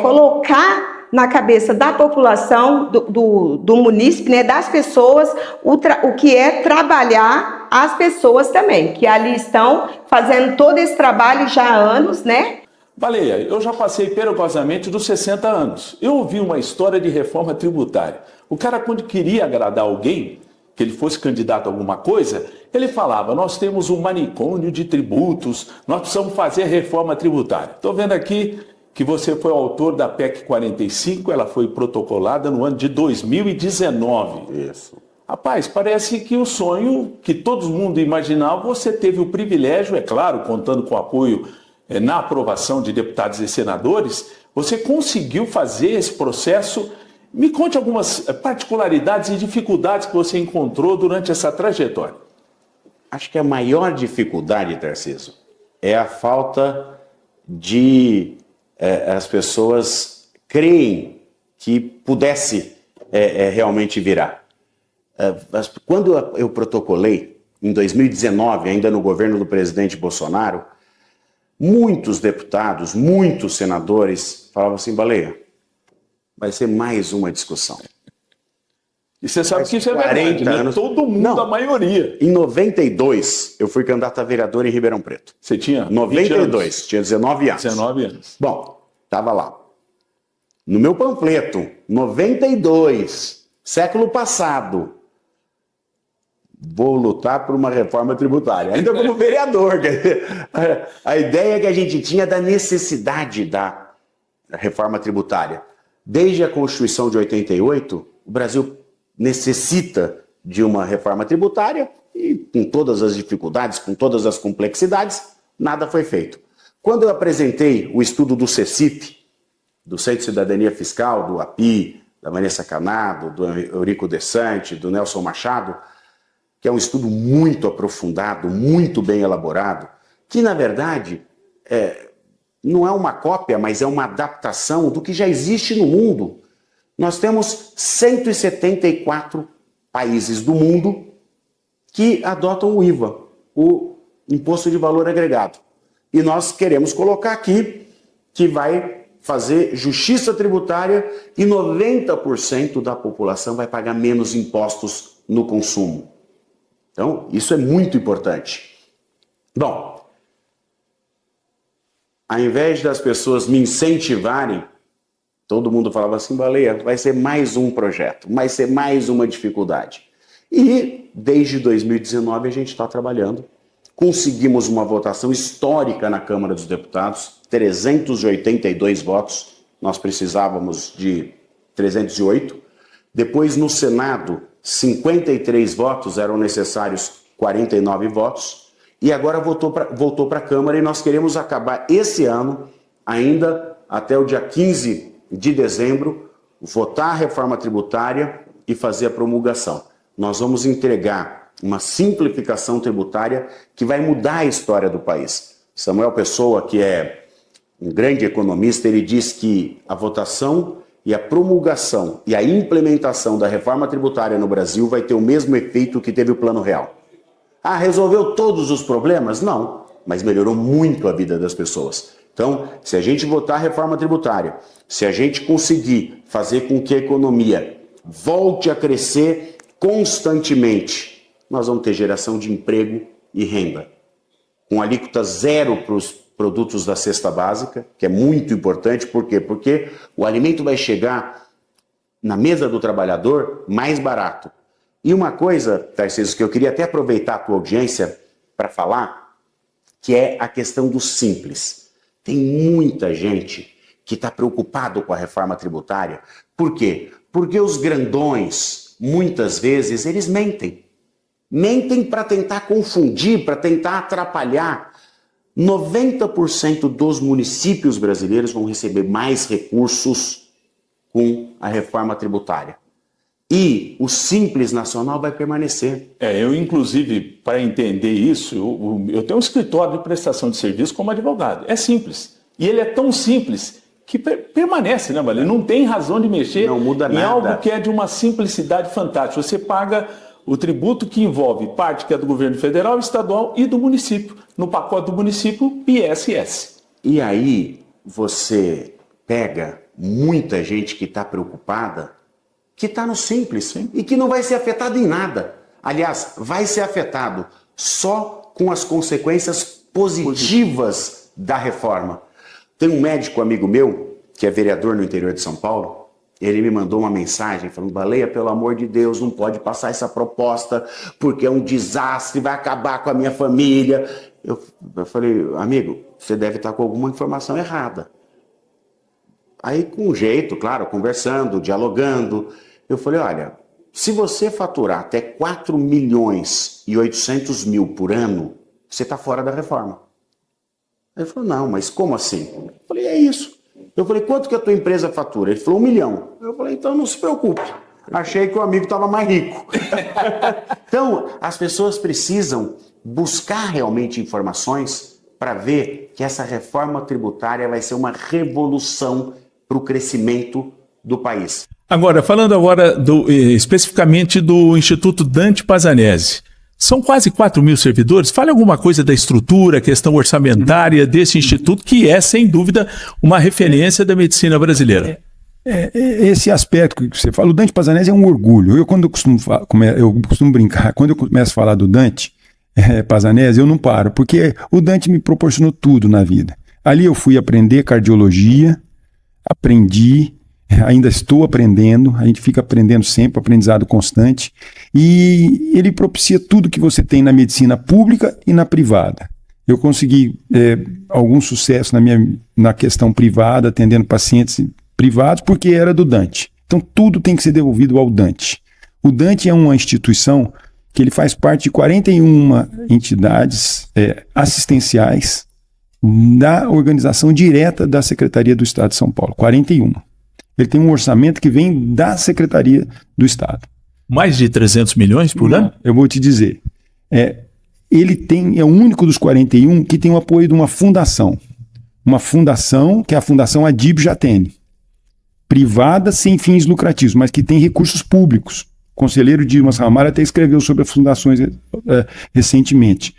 colocar na cabeça da população, do munícipe, né, das pessoas, o que é trabalhar as pessoas também, que ali estão fazendo todo esse trabalho já há anos, né? Baleia, eu já passei perigosamente dos 60 anos. Eu ouvi uma história de reforma tributária. O cara, quando queria agradar alguém, que ele fosse candidato a alguma coisa, ele falava, nós temos um manicômio de tributos, nós precisamos fazer reforma tributária. Estou vendo aqui que você foi o autor da PEC 45, ela foi protocolada no ano de 2019. Isso. Rapaz, parece que o sonho que todo mundo imaginava, você teve o privilégio, é claro, contando com o apoio na aprovação de deputados e senadores, você conseguiu fazer esse processo. Me conte algumas particularidades e dificuldades que você encontrou durante essa trajetória. Acho que a maior dificuldade, Tarcísio, é a falta de as pessoas creem que pudesse realmente virar. Quando eu protocolei, em 2019, ainda no governo do presidente Bolsonaro, muitos deputados, muitos senadores falavam assim, Baleia, vai ser mais uma discussão. E você sabe que isso é verdade, né? Todo mundo, não, a maioria. Em 92, eu fui candidato a vereador em Ribeirão Preto. Você tinha? 92, tinha 19 anos. 19 anos. Bom, estava lá. No meu panfleto, 92, século passado, vou lutar por uma reforma tributária, ainda como vereador. A ideia que a gente tinha da necessidade da reforma tributária. Desde a Constituição de 88, o Brasil necessita de uma reforma tributária e com todas as dificuldades, com todas as complexidades, nada foi feito. Quando eu apresentei o estudo do CECIF, do Centro de Cidadania Fiscal, do API, da Vanessa Canado, do Eurico Desante, do Nelson Machado, que é um estudo muito aprofundado, muito bem elaborado, que na verdade não é uma cópia, mas é uma adaptação do que já existe no mundo. Nós temos 174 países do mundo que adotam o IVA, o Imposto de Valor Agregado. E nós queremos colocar aqui que vai fazer justiça tributária e 90% da população vai pagar menos impostos no consumo. Então, isso é muito importante. Bom, ao invés das pessoas me incentivarem, todo mundo falava assim, Baleia, vai ser mais um projeto, vai ser mais uma dificuldade. E desde 2019 a gente está trabalhando. Conseguimos uma votação histórica na Câmara dos Deputados, 382 votos, nós precisávamos de 308. Depois no Senado, 53 votos, eram necessários 49 votos. E agora voltou para a Câmara e nós queremos acabar esse ano, ainda até o dia 15 de dezembro, votar a reforma tributária e fazer a promulgação. Nós vamos entregar uma simplificação tributária que vai mudar a história do país. Samuel Pessoa, que é um grande economista, ele diz que a votação e a promulgação e a implementação da reforma tributária no Brasil vai ter o mesmo efeito que teve o Plano Real. Ah, resolveu todos os problemas? Não, mas melhorou muito a vida das pessoas. Então, se a gente votar a reforma tributária, se a gente conseguir fazer com que a economia volte a crescer constantemente, nós vamos ter geração de emprego e renda. Com alíquota zero para os produtos da cesta básica, que é muito importante. Por quê? Porque o alimento vai chegar na mesa do trabalhador mais barato. E uma coisa, Tarcísio, que eu queria até aproveitar a tua audiência para falar, que é a questão do simples. Tem muita gente que está preocupado com a reforma tributária. Por quê? Porque os grandões, muitas vezes, eles mentem. Mentem para tentar confundir, para tentar atrapalhar. 90% dos municípios brasileiros vão receber mais recursos com a reforma tributária. E o Simples Nacional vai permanecer. Eu, inclusive, para entender isso, eu tenho um escritório de prestação de serviço como advogado. É simples. E ele é tão simples que permanece, né, Baleia? Não tem razão de mexer em algo que é de uma simplicidade fantástica. Você paga o tributo que envolve parte que é do governo federal, estadual e do município. No pacote do município, ISS. E aí você pega muita gente que está preocupada, que está no simples e que não vai ser afetado em nada. Aliás, vai ser afetado só com as consequências positivas da reforma. Tem um médico amigo meu, que é vereador no interior de São Paulo, ele me mandou uma mensagem falando: Baleia, pelo amor de Deus, não pode passar essa proposta, porque é um desastre, vai acabar com a minha família. Eu falei: amigo, você deve estar com alguma informação errada. Aí, com um jeito, claro, conversando, dialogando, eu falei: olha, se você faturar até 4.800.000 por ano, você está fora da reforma. Ele falou: não, mas como assim? Eu falei: é isso. Eu falei: quanto que a tua empresa fatura? Ele falou: 1 milhão. Eu falei: então não se preocupe. Achei que o amigo estava mais rico. Então, as pessoas precisam buscar realmente informações para ver que essa reforma tributária vai ser uma revolução para o crescimento do país. Agora, falando especificamente do Instituto Dante Pazzanese, são quase 4.000 servidores. Fale alguma coisa da estrutura, questão orçamentária desse instituto, que é, sem dúvida, uma referência da medicina brasileira. Esse aspecto que você fala, o Dante Pazzanese é um orgulho. Eu costumo brincar, quando eu começo a falar do Dante Pazzanese, eu não paro, porque o Dante me proporcionou tudo na vida. Ali eu fui aprender cardiologia, aprendi, ainda estou aprendendo, a gente fica aprendendo sempre, aprendizado constante, e ele propicia tudo que você tem na medicina pública e na privada. Eu consegui algum sucesso na questão privada, atendendo pacientes privados, porque era do Dante. Então tudo tem que ser devolvido ao Dante. O Dante é uma instituição que ele faz parte de 41 entidades assistenciais da organização direta da Secretaria do Estado de São Paulo, 41. Ele tem um orçamento que vem da Secretaria do Estado. Mais de 300 milhões por ano? Eu vou te dizer. Ele é o único dos 41 que tem o apoio de uma fundação. Uma fundação, que é a Fundação Adib Jatene. Privada, sem fins lucrativos, mas que tem recursos públicos. O conselheiro Dimas Ramalho até escreveu sobre as fundações recentemente.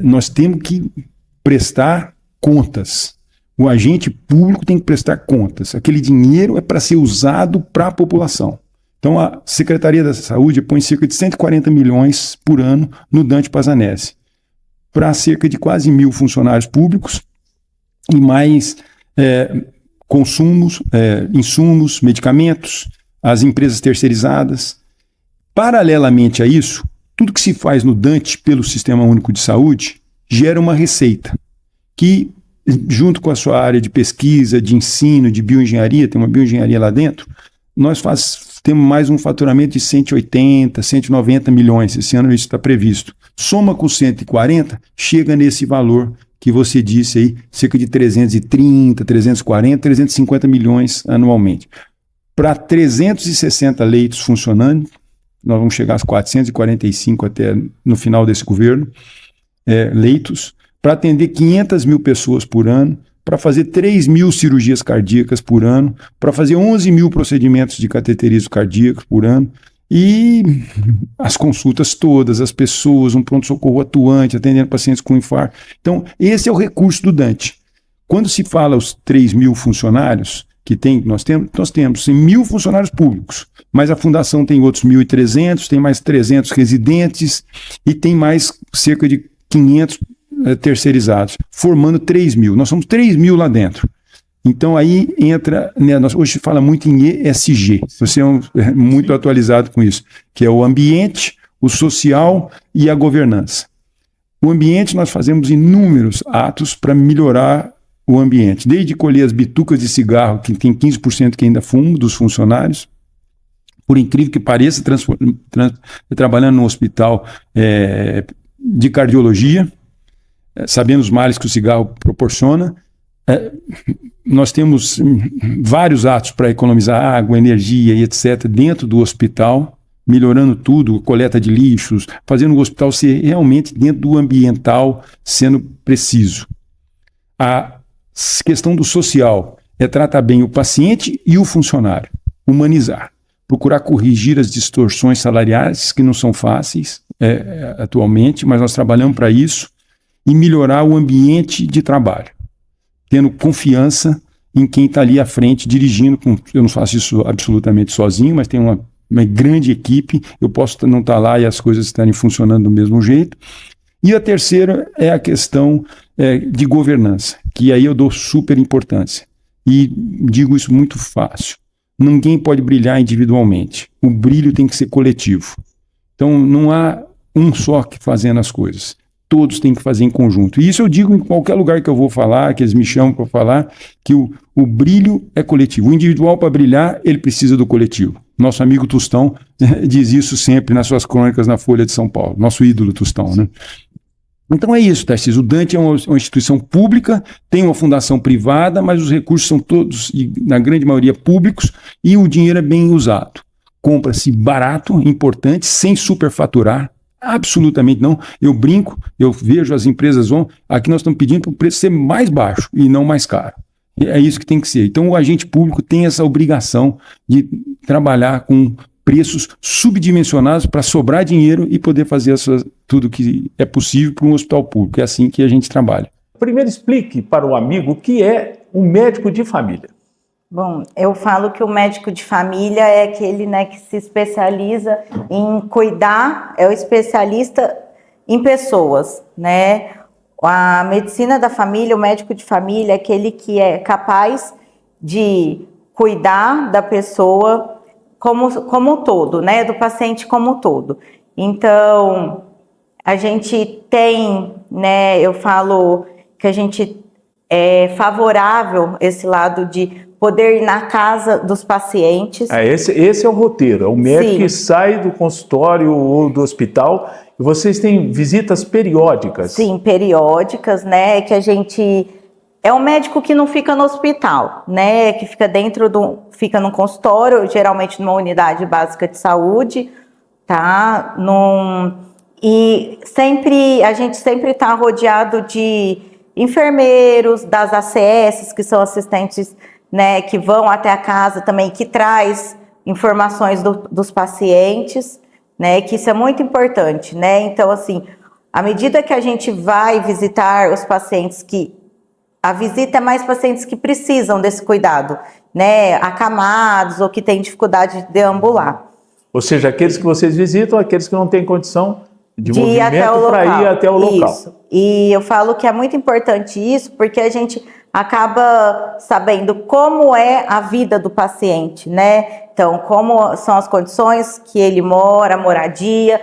Nós temos que prestar contas. O agente público tem que prestar contas. Aquele dinheiro é para ser usado para a população. Então, a Secretaria da Saúde põe cerca de 140 milhões por ano no Dante Pazzanese, para cerca de quase 1.000 funcionários públicos e mais consumos, insumos, medicamentos, as empresas terceirizadas. Paralelamente a isso, tudo que se faz no Dante pelo Sistema Único de Saúde gera uma receita que, junto com a sua área de pesquisa, de ensino, de bioengenharia, tem uma bioengenharia lá dentro, nós temos mais um faturamento de 180, 190 milhões. Esse ano isso está previsto. Soma com 140, chega nesse valor que você disse aí, cerca de 330, 340, 350 milhões anualmente. Para 360 leitos funcionando, nós vamos chegar aos 445 até no final desse governo, leitos, para atender 500 mil pessoas por ano, para fazer 3.000 cirurgias cardíacas por ano, para fazer 11.000 procedimentos de cateterismo cardíaco por ano, e as consultas todas, as pessoas, um pronto-socorro atuante, atendendo pacientes com infarto. Então, esse é o recurso do Dante. Quando se fala os 3.000 funcionários que nós temos 1.000 funcionários públicos, mas a fundação tem outros 1.300, tem mais 300 residentes e tem mais cerca de 500 terceirizados, formando 3.000. Nós somos 3.000 lá dentro. Então aí entra, hoje fala muito em ESG, você é muito atualizado com isso, que é o ambiente, o social e a governança. O ambiente, nós fazemos inúmeros atos para melhorar o ambiente, desde colher as bitucas de cigarro, que tem 15% que ainda fumam, dos funcionários, por incrível que pareça, trabalhando no hospital de cardiologia, sabendo os males que o cigarro proporciona. Nós temos vários atos para economizar água, energia e etc. dentro do hospital, melhorando tudo, coleta de lixos, fazendo o hospital ser realmente dentro do ambiental, sendo preciso. A questão do social é tratar bem o paciente e o funcionário, humanizar, procurar corrigir as distorções salariais, que não são fáceis atualmente, mas nós trabalhamos para isso, e melhorar o ambiente de trabalho, tendo confiança em quem está ali à frente dirigindo. Eu não faço isso absolutamente sozinho, mas tem uma grande equipe, eu posso não estar lá e as coisas estarem funcionando do mesmo jeito. E a terceira é a questão de governança, que aí eu dou super importância. E digo isso muito fácil. Ninguém pode brilhar individualmente. O brilho tem que ser coletivo. Então, não há um só que fazendo as coisas. Todos têm que fazer em conjunto. E isso eu digo em qualquer lugar que eu vou falar, que eles me chamam para falar, que o brilho é coletivo. O individual, para brilhar, ele precisa do coletivo. Nosso amigo Tostão diz isso sempre nas suas crônicas na Folha de São Paulo. Nosso ídolo Tostão, né? Então é isso, Tarcísio. O Dante é uma instituição pública, tem uma fundação privada, mas os recursos são todos, na grande maioria, públicos e o dinheiro é bem usado. Compra-se barato, importante, sem superfaturar. Absolutamente não. Eu brinco, eu vejo as empresas aqui nós estamos pedindo para o preço ser mais baixo e não mais caro. E é isso que tem que ser. Então o agente público tem essa obrigação de trabalhar com preços subdimensionados para sobrar dinheiro e poder fazer tudo que é possível para um hospital público. É assim que a gente trabalha. Primeiro explique para o amigo o que é um médico de família. Bom, eu falo que o médico de família é aquele, né, que se especializa em cuidar, é o especialista em pessoas, né? A medicina da família, o médico de família é aquele que é capaz de cuidar da pessoa como um todo, né? Do paciente como um todo. Então, a gente tem, né? Eu falo que a gente é favorável esse lado de poder ir na casa dos pacientes. Esse é o roteiro, é o médico que sai do consultório ou do hospital e vocês têm visitas periódicas. Sim, periódicas, né? Que a gente... É um médico que não fica no hospital, né? Que fica fica no consultório, geralmente numa unidade básica de saúde, tá? E a gente sempre está rodeado de enfermeiros, das ACS, que são assistentes, né, que vão até a casa também, que traz informações dos pacientes, né, que isso é muito importante, né? Então, assim, à medida que a gente vai visitar os pacientes a visita é mais pacientes que precisam desse cuidado, né, acamados ou que têm dificuldade de deambular. Ou seja, aqueles que vocês visitam, aqueles que não têm condição de movimento para ir até o local. Isso. E eu falo que é muito importante isso, porque a gente acaba sabendo como é a vida do paciente, né? Então, como são as condições que ele mora, a moradia,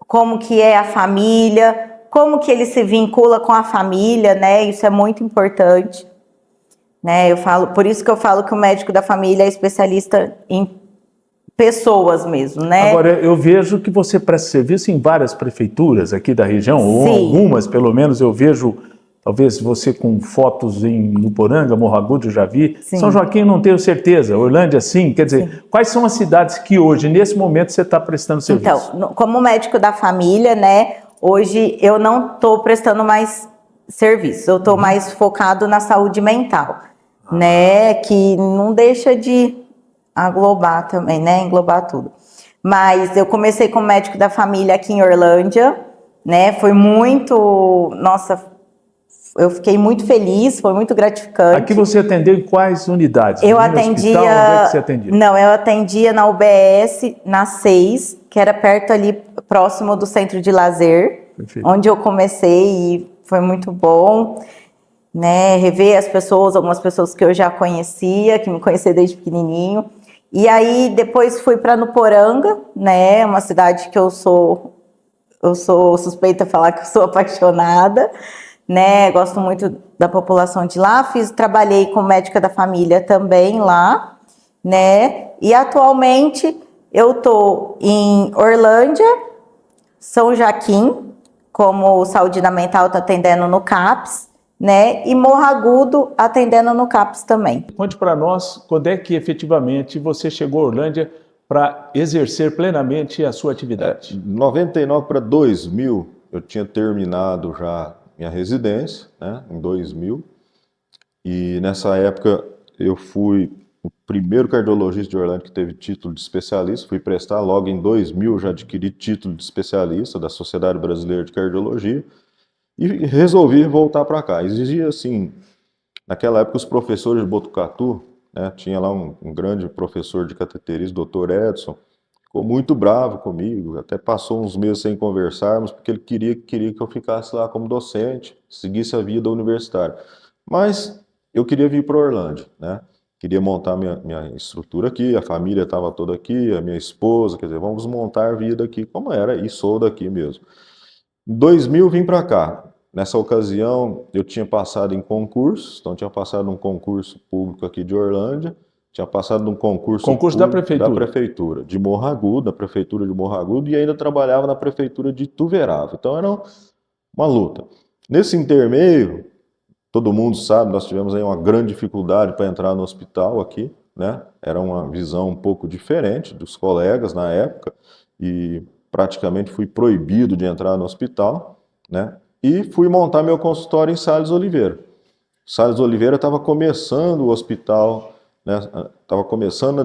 como que é a família, como que ele se vincula com a família, né? Isso é muito importante, né? Por isso que eu falo que o médico da família é especialista em pessoas mesmo, né? Agora, eu vejo que você presta serviço em várias prefeituras aqui da região, ou algumas, pelo menos, eu vejo, talvez você com fotos em Nuporanga, Morro Agudo, eu já vi. Sim. São Joaquim, não tenho certeza. Orlândia, sim. Quer dizer, quais são as cidades que hoje, nesse momento, você está prestando serviço? Então, como médico da família, né, hoje eu não estou prestando mais serviço, eu estou mais focado na saúde mental, né, que não deixa de englobar também, né, englobar tudo. Mas eu comecei como médico da família aqui em Orlândia, né, foi muito, nossa, eu fiquei muito feliz, foi muito gratificante. Aqui você atendeu em quais unidades? Eu atendia... Hospital, onde é que você atendia? Não, eu atendia na UBS, na 6, que era perto ali, próximo do centro de lazer, onde eu comecei e foi muito bom, né, rever as pessoas, algumas pessoas que eu já conhecia, que me conheciam desde pequenininho. E aí depois fui para Nuporanga, né, uma cidade que eu sou suspeita de falar que eu sou apaixonada, né, gosto muito da população de lá, trabalhei como médica da família também lá, né, e atualmente eu tô em Orlândia, São Joaquim, como saúde mental, tô atendendo no CAPS, né, e Morro Agudo atendendo no CAPS também. Conte para nós quando é que efetivamente você chegou a Orlândia para exercer plenamente a sua atividade. 99 para 2000 eu tinha terminado já minha residência, né, em 2000, e nessa época eu fui o primeiro cardiologista de Orlândia que teve título de especialista, fui prestar logo em 2000, já adquiri título de especialista da Sociedade Brasileira de Cardiologia e resolvi voltar para cá. Exigia, assim, Naquela época, os professores de Botucatu, né, tinha lá um grande professor de cateterismo, Dr. Edson, ficou muito bravo comigo, até passou uns meses sem conversarmos, porque ele queria que eu ficasse lá como docente, seguisse a vida universitária. Mas eu queria vir para Orlândia, né? Queria montar minha estrutura aqui, a família estava toda aqui, a minha esposa, quer dizer, vamos montar a vida aqui como era, e sou daqui mesmo. Em 2000 vim para cá. Nessa ocasião eu tinha passado em concursos, então tinha passado num concurso público aqui de Orlândia, tinha passado num concurso da prefeitura. Da prefeitura de Morro Agudo, da prefeitura de Morro Agudo, e ainda trabalhava na prefeitura de Ituverava. Então era uma luta. Nesse intermeio, todo mundo sabe, nós tivemos aí uma grande dificuldade para entrar no hospital aqui, né? Era uma visão um pouco diferente dos colegas na época, e praticamente fui proibido de entrar no hospital, né? E fui montar meu consultório em Sales Oliveira. Sales Oliveira estava começando o hospital, né? Estava começando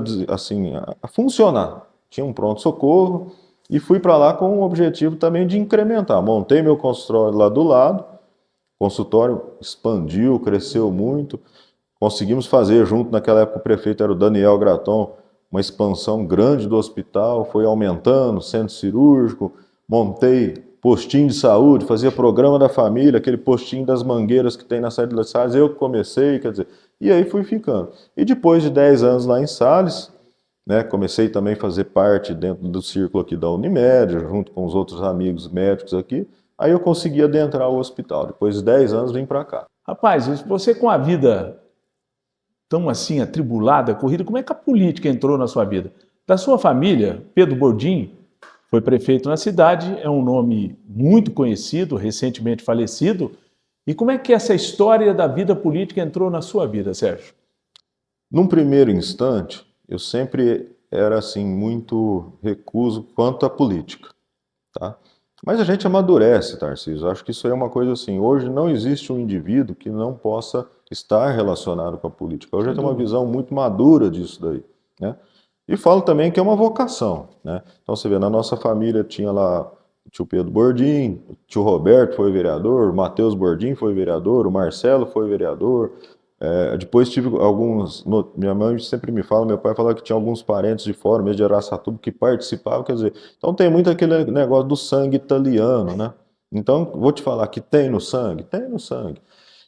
a funcionar. Tinha um pronto-socorro e fui para lá com o objetivo também de incrementar. Montei meu consultório lá do lado, o consultório expandiu, cresceu muito. Conseguimos fazer junto, naquela época o prefeito era o Daniel Graton, uma expansão grande do hospital, foi aumentando, centro cirúrgico, montei postinho de saúde, fazia programa da família, aquele postinho das Mangueiras que tem na sede de Sales, eu que comecei, quer dizer, e aí fui ficando. E depois de 10 anos lá em Sales, né, comecei também a fazer parte dentro do círculo aqui da Unimed, junto com os outros amigos médicos aqui, aí eu consegui adentrar o hospital. Depois de 10 anos vim para cá. Rapaz, você com a vida tão assim atribulada, corrida, como é que a política entrou na sua vida? Da sua família, Pedro Bordim foi prefeito na cidade, é um nome muito conhecido, recentemente falecido. E como é que essa história da vida política entrou na sua vida, Sérgio? Num primeiro instante, eu sempre era assim muito recuso quanto à política, tá? Mas a gente amadurece, Tarcísio. Acho que isso é uma coisa assim. Hoje não existe um indivíduo que não possa estar relacionado com a política. Hoje eu tenho uma visão muito madura disso daí, né? E falo também que é uma vocação, né? Então você vê, na nossa família tinha lá o tio Pedro Bordim, o tio Roberto foi vereador, o Matheus Bordim foi vereador, o Marcelo foi vereador. Depois tive alguns, minha mãe sempre me fala, meu pai falava que tinha alguns parentes de fora, mesmo de Araçatuba, que participavam, quer dizer, então tem muito aquele negócio do sangue italiano, né? Então, vou te falar que tem no sangue. Tem no sangue.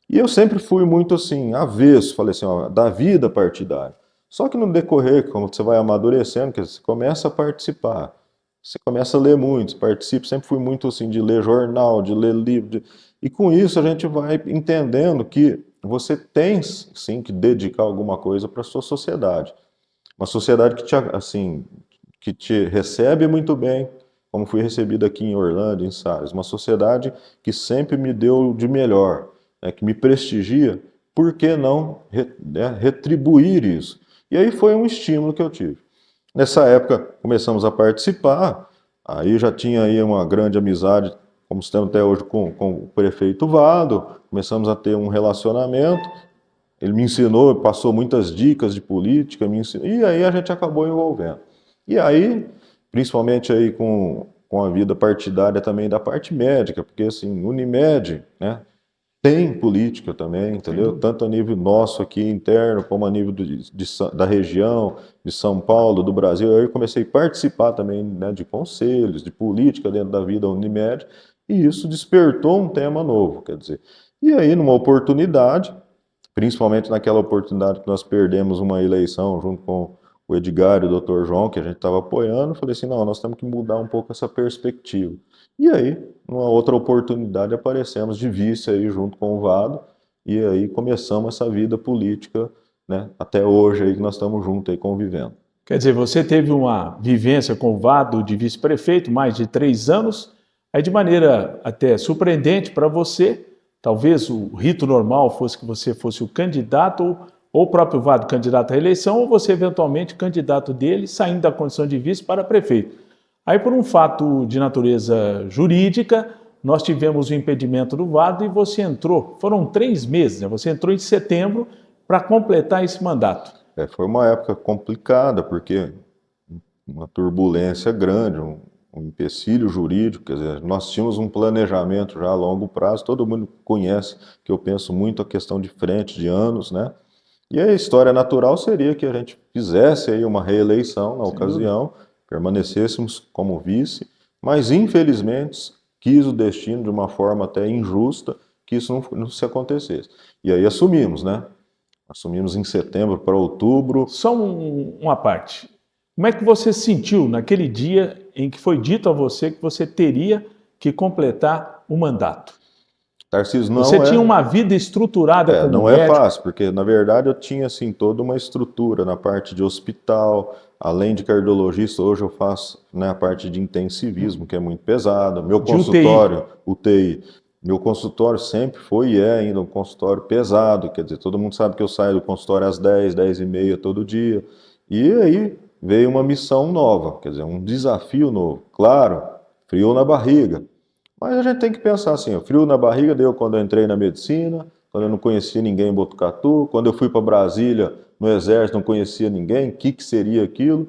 E eu sempre fui muito assim, avesso, falei assim, ó, da vida partidária. Só que no decorrer, como você vai amadurecendo, você começa a participar, você começa a ler muito, participa, sempre fui muito assim, de ler jornal, de ler livro, e com isso a gente vai entendendo que você tem, sim, que dedicar alguma coisa para a sua sociedade. Uma sociedade que te recebe muito bem, como fui recebido aqui em Orlândia, em Sales. Uma sociedade que sempre me deu de melhor, né, que me prestigia. Por que não retribuir isso? E aí foi um estímulo que eu tive. Nessa época começamos a participar, aí já tinha aí uma grande amizade, como estamos até hoje com o prefeito Vado, começamos a ter um relacionamento, ele me ensinou, passou muitas dicas de política, me ensinou, e aí a gente acabou envolvendo. E aí, principalmente aí com a vida partidária também da parte médica, porque assim, Unimed, né, tem política também, entendeu? Tanto a nível nosso aqui interno, como a nível da região, de São Paulo, do Brasil. Aí eu comecei a participar também, né, de conselhos, de política dentro da vida Unimed, e isso despertou um tema novo, quer dizer. E aí, numa oportunidade, principalmente naquela oportunidade que nós perdemos uma eleição junto com o Edgar e o Dr. João, que a gente estava apoiando, eu falei assim, não, nós temos que mudar um pouco essa perspectiva. E aí, numa outra oportunidade, aparecemos de vice aí junto com o Vado, e aí começamos essa vida política, né, até hoje aí que nós estamos juntos aí convivendo. Quer dizer, você teve uma vivência com o Vado de vice-prefeito, mais de 3 anos, aí de maneira até surpreendente para você, talvez o rito normal fosse que você fosse o candidato, ou o próprio Vado candidato à reeleição, ou você eventualmente candidato dele, saindo da condição de vice para prefeito. Aí, por um fato de natureza jurídica, nós tivemos o impedimento do Vado e você entrou, foram 3 meses, né? Você entrou em setembro para completar esse mandato. Foi uma época complicada, porque uma turbulência grande, um empecilho jurídico, quer dizer, nós tínhamos um planejamento já a longo prazo, todo mundo conhece que eu penso muito a questão de frente, de anos, né? E a história natural seria que a gente fizesse aí uma reeleição na ocasião, permanecêssemos como vice, mas infelizmente quis o destino de uma forma até injusta que isso não se acontecesse. E aí assumimos, né? Assumimos em setembro para outubro. Só uma parte. Como é que você se sentiu naquele dia em que foi dito a você que você teria que completar o mandato? Tarcísio, não você tinha uma vida estruturada como não médico. É fácil, porque na verdade eu tinha assim toda uma estrutura na parte de hospital, além de cardiologista, hoje eu faço, né, a parte de intensivismo, que é muito pesada, meu consultório, UTI. Meu consultório sempre foi e é ainda um consultório pesado, quer dizer, todo mundo sabe que eu saio do consultório às 10, 10h30 todo dia, e aí veio uma missão nova, quer dizer, um desafio novo. Claro, frio na barriga, mas a gente tem que pensar assim, frio na barriga deu quando eu entrei na medicina, quando eu não conhecia ninguém em Botucatu, quando eu fui para Brasília, no Exército, não conhecia ninguém, o que seria aquilo,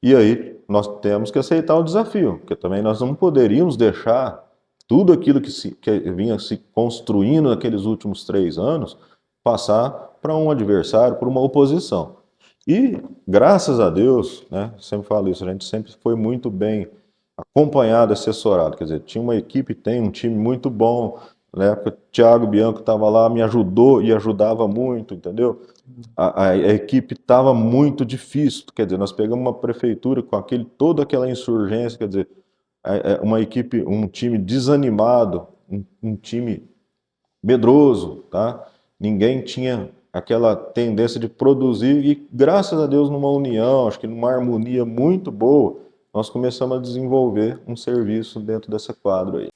e aí nós temos que aceitar o desafio, porque também nós não poderíamos deixar tudo aquilo que vinha se construindo naqueles últimos 3 anos passar para um adversário, para uma oposição. E, graças a Deus, né, sempre falo isso, a gente sempre foi muito bem acompanhado, assessorado, quer dizer, tinha uma equipe, tem um time muito bom, na época o Thiago Bianco estava lá, me ajudou e ajudava muito, entendeu? A equipe estava muito difícil, quer dizer, nós pegamos uma prefeitura com toda aquela insurgência, quer dizer, uma equipe, um time desanimado, um time medroso, tá? Ninguém tinha aquela tendência de produzir e, graças a Deus, numa união, acho que numa harmonia muito boa, nós começamos a desenvolver um serviço dentro dessa quadro aí.